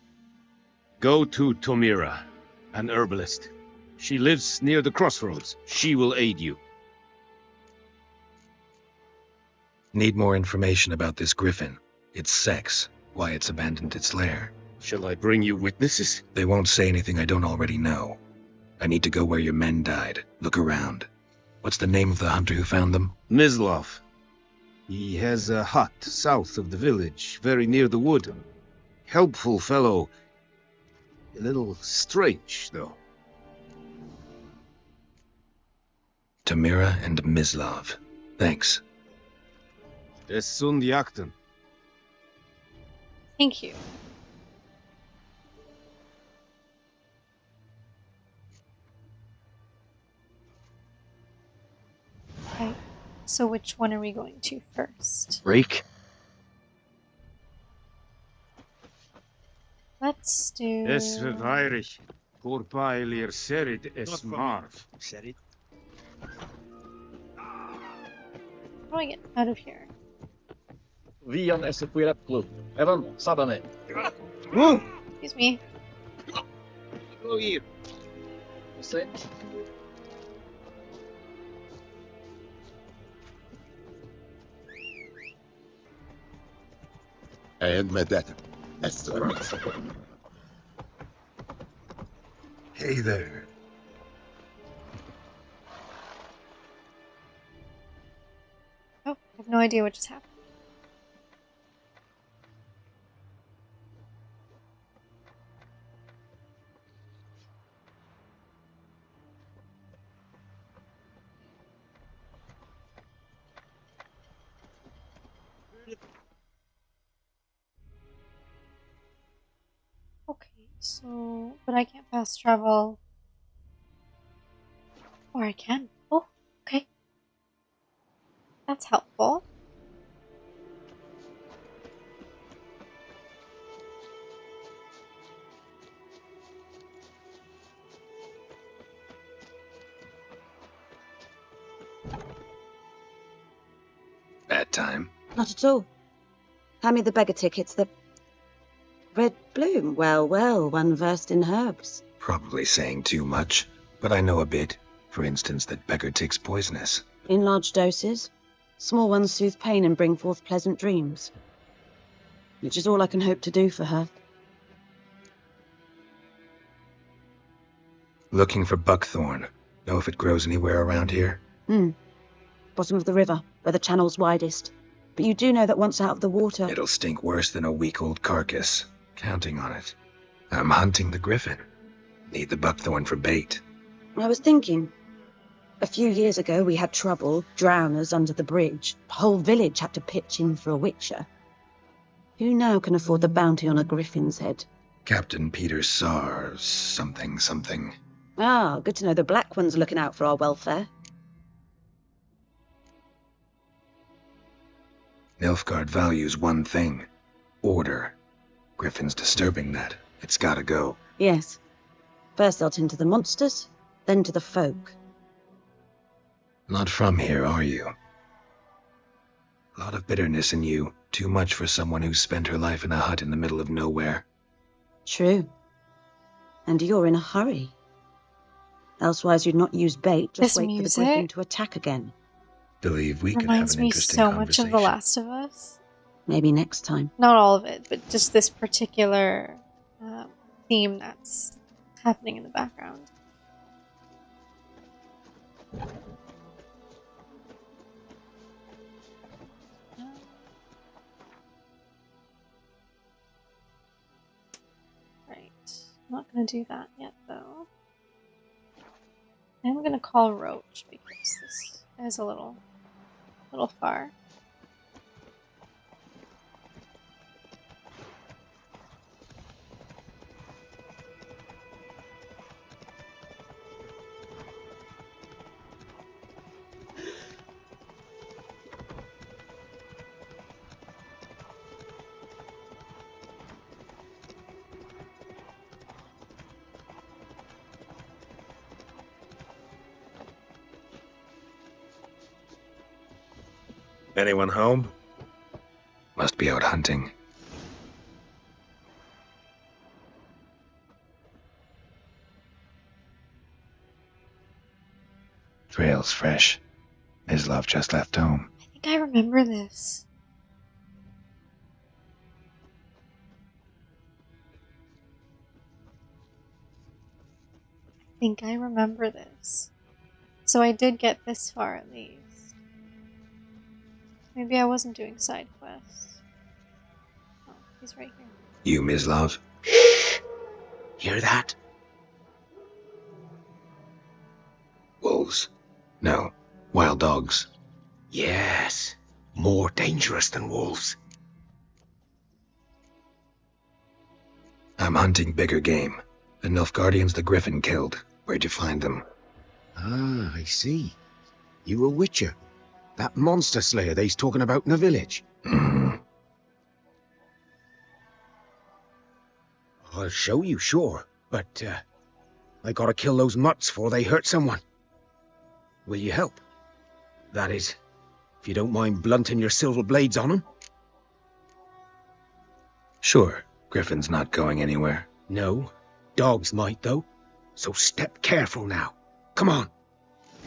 Go to Tomira, an herbalist. She lives near the crossroads. She will aid you. Need more information about this griffin. Its sex, why it's abandoned its lair. Shall I bring you witnesses? They won't say anything I don't already know. I need to go where your men died. Look around. What's the name of the hunter who found them? Mislav. He has a hut south of the village, very near the wood. Helpful fellow. A little strange, though. Tamira and Mislav. Thanks. Es sind Jagden. Thank you. Okay, so which one are we going to first? Reek? Let's do... Es verweirig. Corpailir serid es marv. Serid? How do I get out of here? Vian esse club. Evan, sabane. Excuse me. Go here. Say. I admit that. That's Hey there. Oh, I have no idea what just happened. Okay, so... But I can't fast travel. Or I can. Oh, okay. That's helpful. Bad time. Not at all. Hand me the beggar tickets, the... Red bloom. Well, well, one versed in herbs. Probably saying too much, but I know a bit. For instance, that beggar tick's poisonous. In large doses. Small ones soothe pain and bring forth pleasant dreams. Which is all I can hope to do for her. Looking for buckthorn. Know if it grows anywhere around here? Bottom of the river, where the channel's widest. But you do know that once out of the water... It'll stink worse than a week-old carcass. Counting on it. I'm hunting the griffin. Need the buckthorn for bait. I was thinking... A few years ago we had trouble, drowners under the bridge. The whole village had to pitch in for a witcher. Who now can afford the bounty on a griffin's head? Captain Peter Sar... something. Ah, good to know the Black One's looking out for our welfare. Nilfgaard values one thing. Order. Griffin's disturbing that. It's gotta go. Yes. First they'll tend to the monsters, then to the folk. Not from here, are you? A lot of bitterness in you. Too much for someone who spent her life in a hut in the middle of nowhere. True. And you're in a hurry. Elsewise you'd not use bait, just wait for the griffin to attack again. Believe we could have Reminds an me interesting so much conversation. of The Last of Us. Maybe next time. Not all of it, but just this particular theme that's happening in the background. Right. I'm not going to do that yet, though. I'm going to call Roach because this is a little far. Anyone home? Must be out hunting. Trail's fresh. Mislav just left home. I think I remember this. So I did get this far at least. Maybe I wasn't doing side quests. Oh, he's right here. You, Mislav? Hear that? Wolves? No, Wild dogs. Yes. More dangerous than wolves. I'm hunting bigger game. The Nilfgaardians the Griffin killed. Where'd you find them? Ah, I see. You a witcher. That monster slayer they's talking about in the village. I'll show you, sure. But, I gotta kill those mutts before they hurt someone. Will you help? That is, if you don't mind blunting your silver blades on them. Sure. Griffin's not going anywhere. No. Dogs might, though. So step careful now. Come on.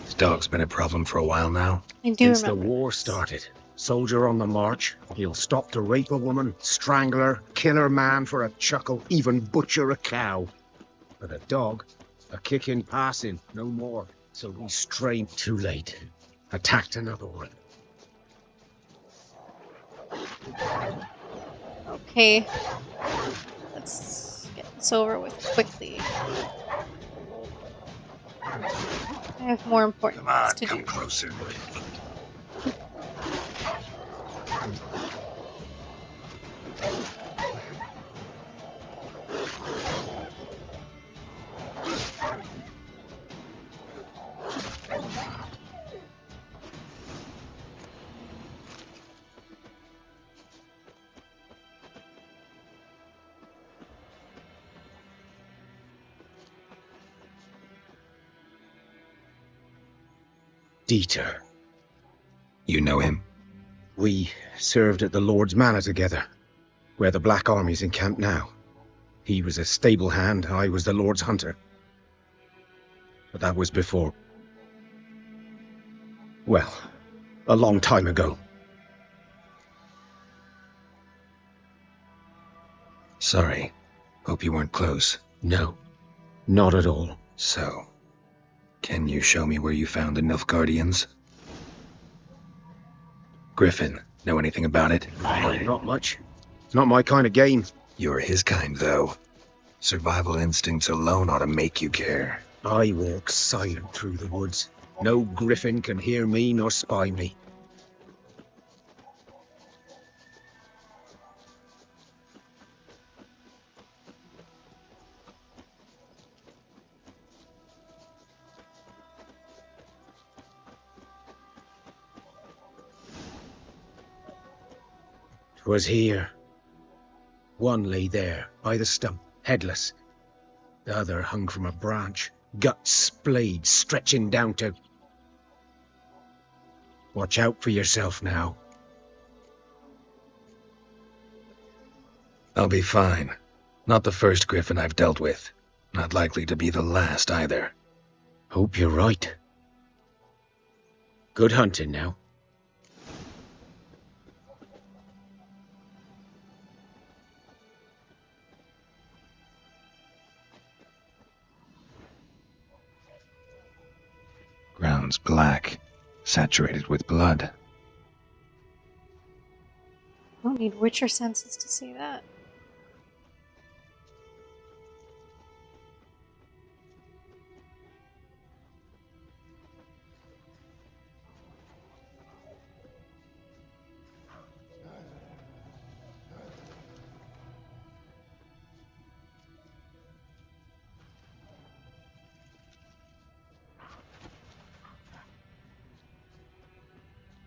This dog's been a problem for a while now. I do Since remember the war started. Soldier on the march. He'll stop to rape a woman, strangle her, kill her man for a chuckle, even butcher a cow. But a dog, a kick in passing, no more. So we strayed too late. Attacked another one. Okay. Let's get this over with quickly. I have more important things to do. Closer. Dieter. You know him? We served at the Lord's Manor together, where the Black Army's encamped now. He was a stable hand, I was the Lord's hunter. But that was before... well, a long time ago. Sorry. Hope you weren't close. No, not at all. So, can you show me where you found the Nilfgaardians? Griffin, know anything about it? Not much. It's not my kind of game. You're his kind, though. Survival instincts alone ought to make you care. I walk silent through the woods. No griffin can hear me nor spy me. 'Twas here. One lay there, by the stump, headless. The other hung from a branch, guts splayed, stretching down to... Watch out for yourself now. I'll be fine. Not the first griffin I've dealt with. Not likely to be the last, either. Hope you're right. Good hunting now. Ground's black, saturated with blood. I don't need Witcher senses to see that.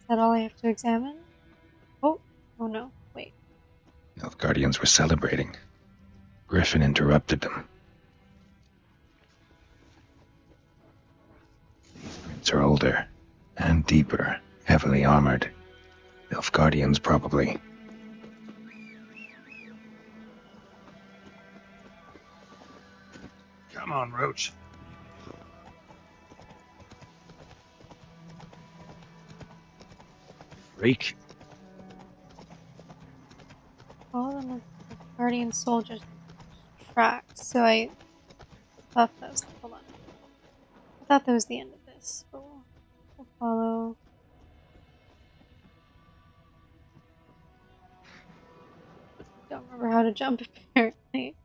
Is that all I have to examine? Oh no, wait. Nilfgaardians were celebrating. Griffin interrupted them. These prints are older and deeper, heavily armored. Nilfgaardians, probably. Come on, Roach. Freak. All of the Guardian soldiers tracked, so I thought that was... hold on. I thought that was the end of this, but we'll follow... Don't remember how to jump, apparently.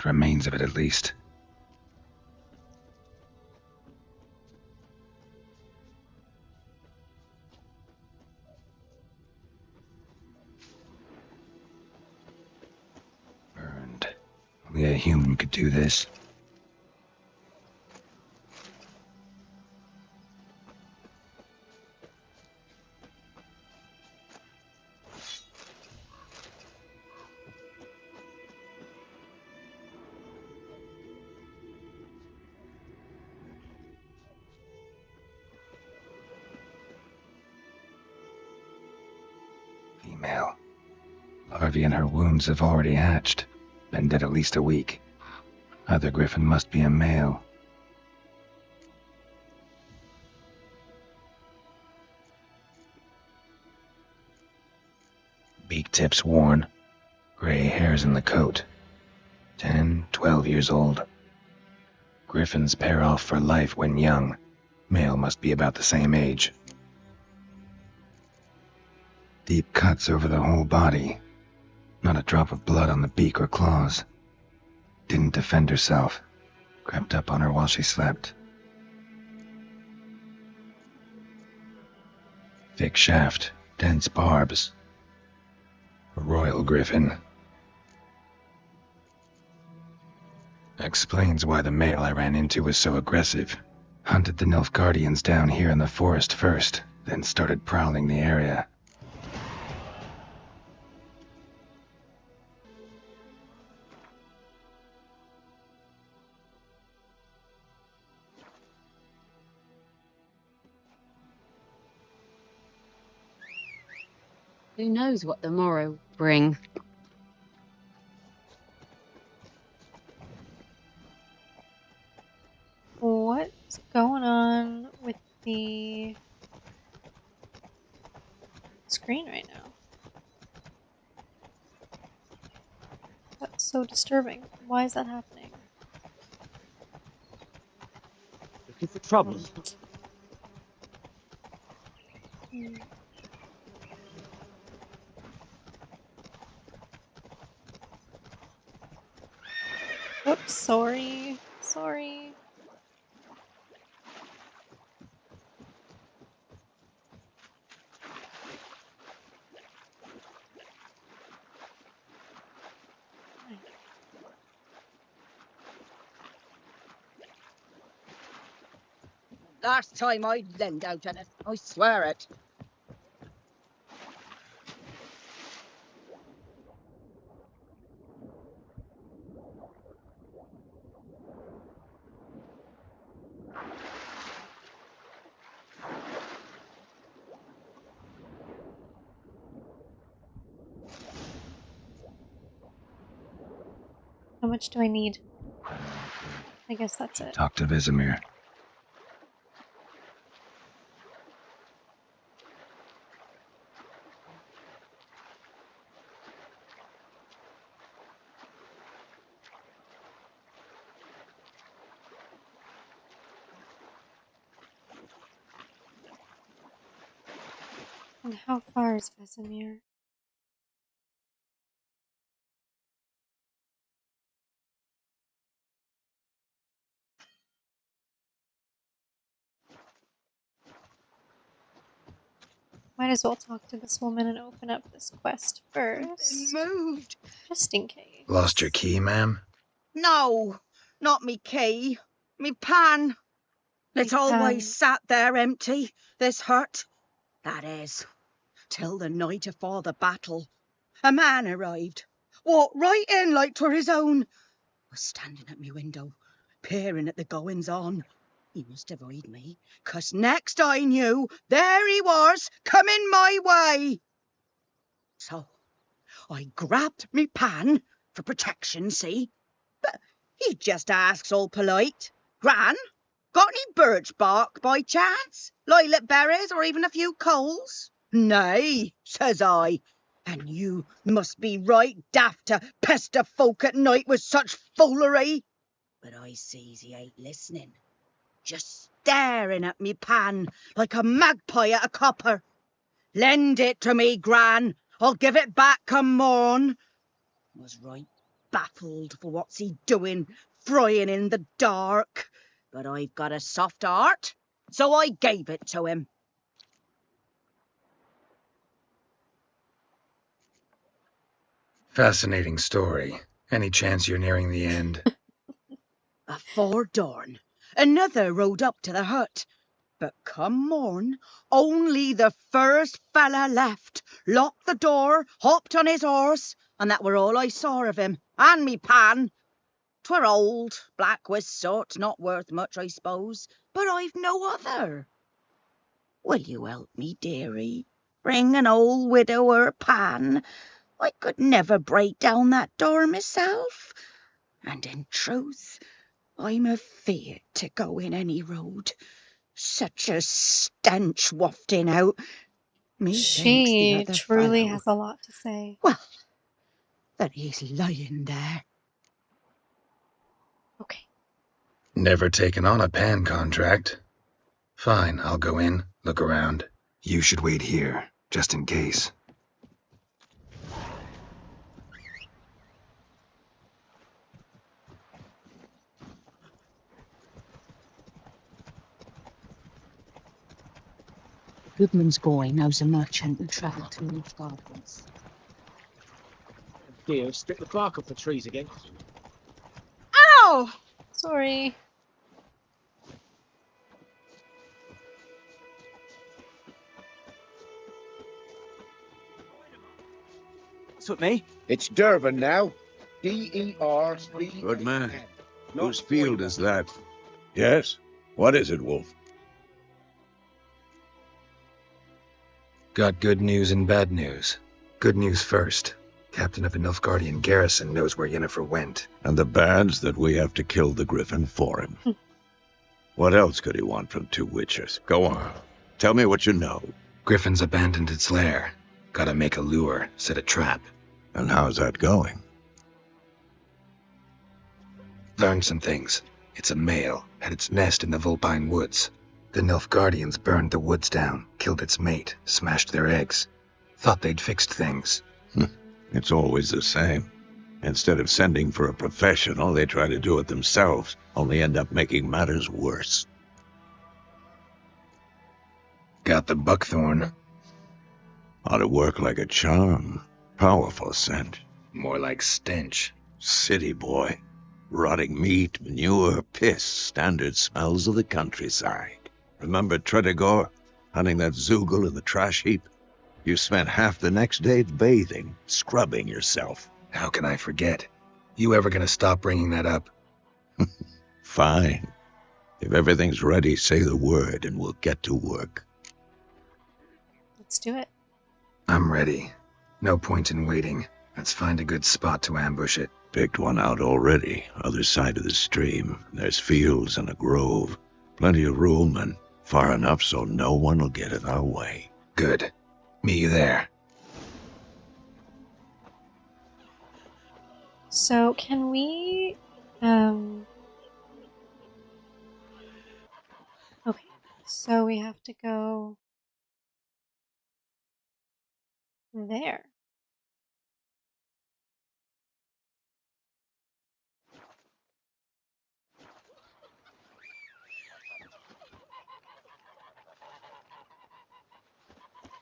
remains of it at least. Burned. Only a human could do this. Female. Larvae in her wounds have already hatched. Been dead at least a week. Other griffin must be a male. Beak tips worn. Gray hairs in the coat. 10, 12 years old. Griffins pair off for life when young. Male must be about the same age. Deep cuts over the whole body. Not a drop of blood on the beak or claws. Didn't defend herself. Crept up on her while she slept. Thick shaft, dense barbs. A royal griffin. Explains why the male I ran into was so aggressive. Hunted the Nilfgaardians down here in the forest first, then started prowling the area. Who knows what the morrow will bring? What's going on with the screen right now? That's so disturbing. Why is that happening? Looking for trouble? Oops, sorry. Sorry. Last time I'd lend out on it, I swear it. How much do I need? I guess that's it. Talk to Vesemir. And how far is Vesemir? Might as well talk to this woman and open up this quest first. Moved. Just in case. Lost your key, ma'am? No, not me key. Me pan. It's always sat there empty, this hut. That is, till the night afore the battle. A man arrived, walked right in like 'twere his own. Was standing at me window, peering at the goings on. He must have eyed me, 'cause next I knew, there he was, coming my way. So I grabbed me pan, for protection, see? But he just asks all polite, Gran, got any birch bark by chance? Lilac berries or even a few coals? Nay, says I, and you must be right daft to pester folk at night with such foolery. But I sees he ain't listening, just staring at me pan like a magpie at a copper. Lend it to me, Gran. I'll give it back come morn. Was right. baffled for what's he doing, frying in the dark. But I've got a soft heart, so I gave it to him. Fascinating story. Any chance you're nearing the end? Afore dawn, another rode up to the hut. But come morn, only the first fella left, locked the door, hopped on his horse, and that were all I saw of him, and me pan. 'Twere old, black with soot, not worth much, I suppose, but I've no other. Will you help me, dearie? Bring an old widower pan. I could never break down that door myself, and in truth, I'm afeard to go in any road. Such a stench wafting out. Methinks the She other truly fellow, has a lot to say. well, that he's lying there. Okay. Never taken on a pan contract. Fine, I'll go in, look around. You should wait here, just in case. Goodman's boy knows a merchant who travelled to North Gardens. Dear, strip the bark off the trees again. Ow! Sorry. What's with me? It's Durban now. D-E-R-B. Good man. Whose field is that? Yes? What is it, Wolf? Got good news and bad news. Good news first. Captain of the Nilfgaardian garrison knows where Yennefer went. And the bad's that we have to kill the griffin for him. What else could he want from two witches? Go on. Tell me what you know. Griffin's abandoned its lair. Gotta make a lure, set a trap. And how's that going? Learned some things. It's a male, had its nest in the Vulpine Woods. The Nilfgaardians burned the woods down, killed its mate, smashed their eggs. Thought they'd fixed things. It's always the same. Instead of sending for a professional, they try to do it themselves, only end up making matters worse. Got the buckthorn. Ought to work like a charm. Powerful scent. More like stench. City boy. Rotting meat, manure, piss, standard smells of the countryside. Remember Tredegor? Hunting that Zoogle in the trash heap? You spent half the next day bathing, scrubbing yourself. How can I forget? You ever gonna stop bringing that up? Fine. If everything's ready, say the word and we'll get to work. Let's do it. I'm ready. No point in waiting. Let's find a good spot to ambush it. Picked one out already, other side of the stream. There's fields and a grove. Plenty of room and far enough so no one will get in our way. Good. Meet you there. So can we okay, so we have to go there.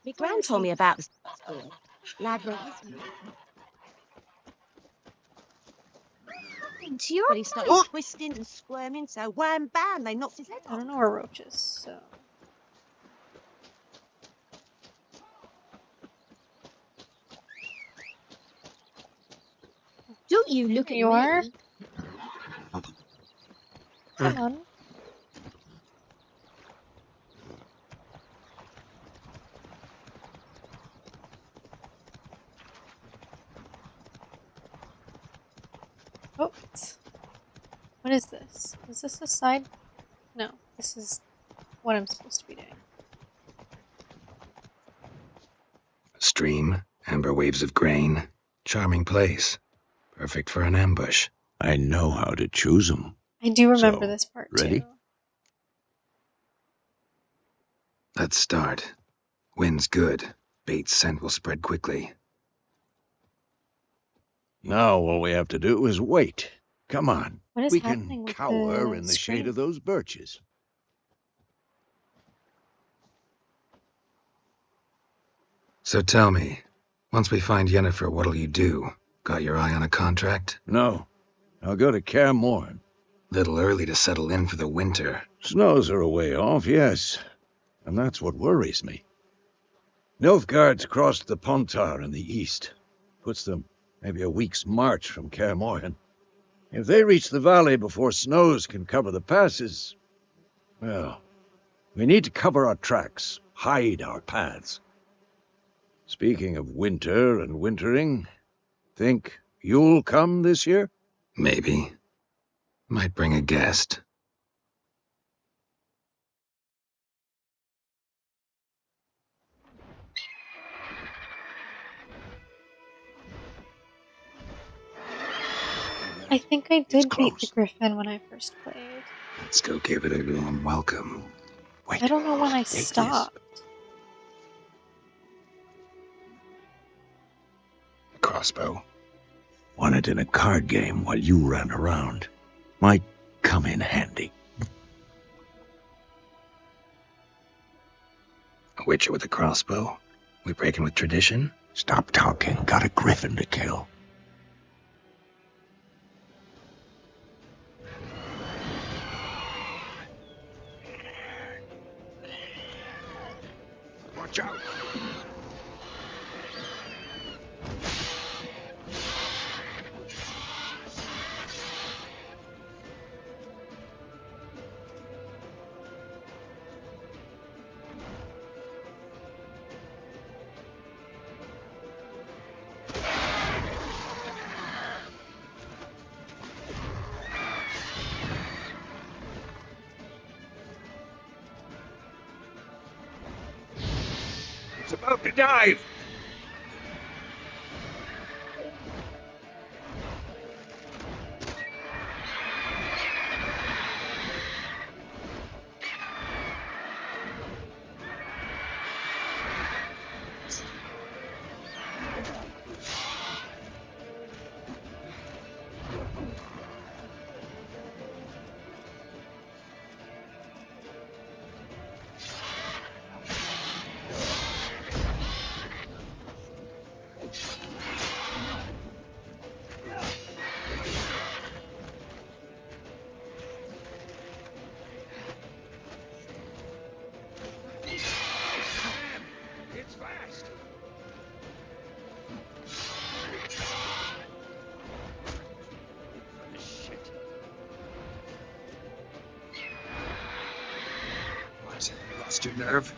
My gran told me about this lad where To your but he started twisting and squirming, so wham bam, they knocked his head off. I don't know where Roach is, so Don't you look at you are? me. Come on. Oh, what is this? Is this a side? No, this is what I'm supposed to be doing. Stream, amber waves of grain. Charming place. Perfect for an ambush. I know how to choose them. I do remember So, this part ready? too. Let's start. Wind's good. Bait's scent will spread quickly. Now all we have to do is wait. Come on. What is We can happening with cower the in the shade screen? of those birches. So tell me, once we find Yennefer, what'll you do? Got your eye on a contract? No. I'll go to Kaer Morhen. Little early to settle in for the winter. Snows are a way off, yes. And that's what worries me. Nilfgaard's crossed the Pontar in the east. Puts them maybe a week's march from Kaer Morhen. If they reach the valley before snows can cover the passes, well, we need to cover our tracks, hide our paths. Speaking of winter and wintering, think you'll come this year? Maybe. Might bring a guest. I think I did beat the griffin when I first played. Let's go give it a warm welcome. Wait, I don't know when I take stopped. A crossbow. Won it in a card game while you ran around. Might come in handy. A witcher with a crossbow? We breaking with tradition? Stop talking. Got a griffin to kill. Watch out! It's about to dive! It's fast! Shit. What? Lost your nerve?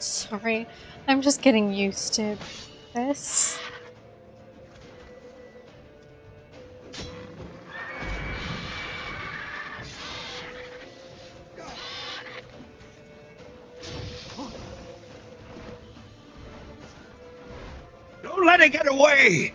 Sorry, I'm just getting used to this. Don't let it get away!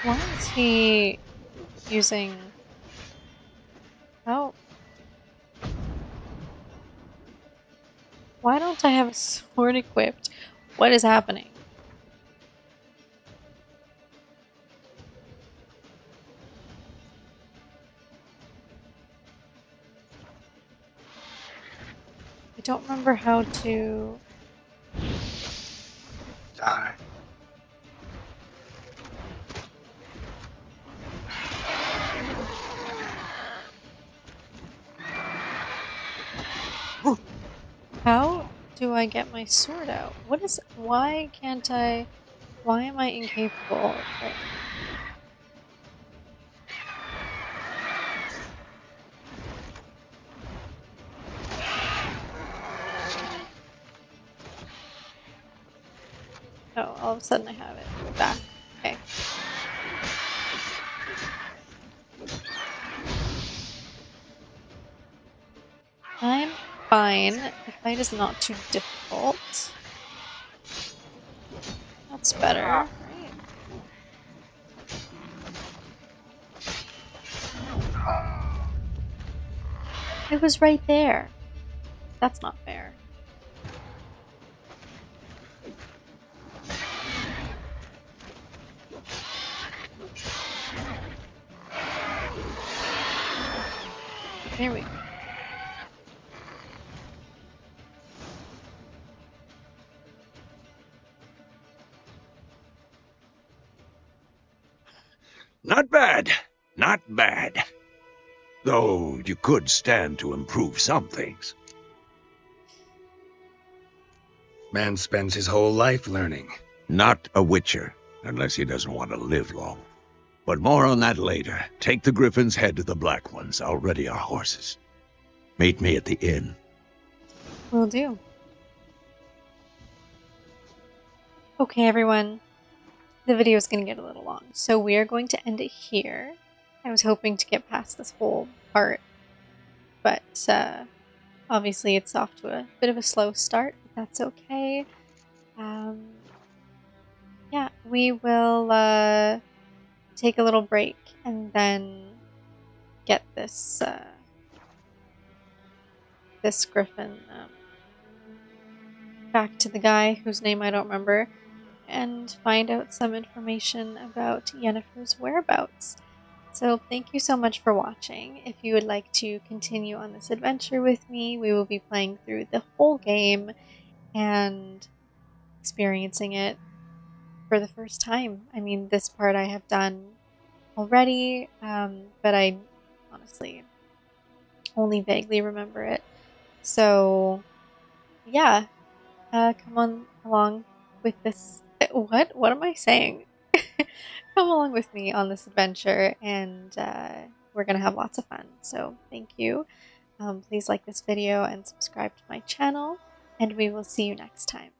Why is he using... Oh. Why don't I have a sword equipped? What is happening? I don't remember how to... Die. How do I get my sword out? What is... Why can't I... Why am I incapable right now? Oh, all of a sudden I have it back. Okay. I'm fine. The fight is not too difficult. That's better, right? It was right there. That's not fair. There we go. Not bad. Not bad. Though you could stand to improve some things. Man spends his whole life learning. Not a witcher, unless he doesn't want to live long. But more on that later. Take the griffin's head to the black ones. I'll ready our horses. Meet me at the inn. Will do. Okay, everyone. The video is going to get a little long, so we are going to end it here. I was hoping to get past this whole part, but obviously it's off to a bit of a slow start, but that's okay. Yeah, we will take a little break and then get this this griffin back to the guy whose name I don't remember, and find out some information about Yennefer's whereabouts. So thank you so much for watching. If you would like to continue on this adventure with me, we will be playing through the whole game and experiencing it for the first time. I mean, this part I have done already, but I honestly only vaguely remember it. So yeah, come on along with this. What am I saying? Come along with me on this adventure, and we're gonna have lots of fun. So thank you. Please like this video and subscribe to my channel, and we will see you next time.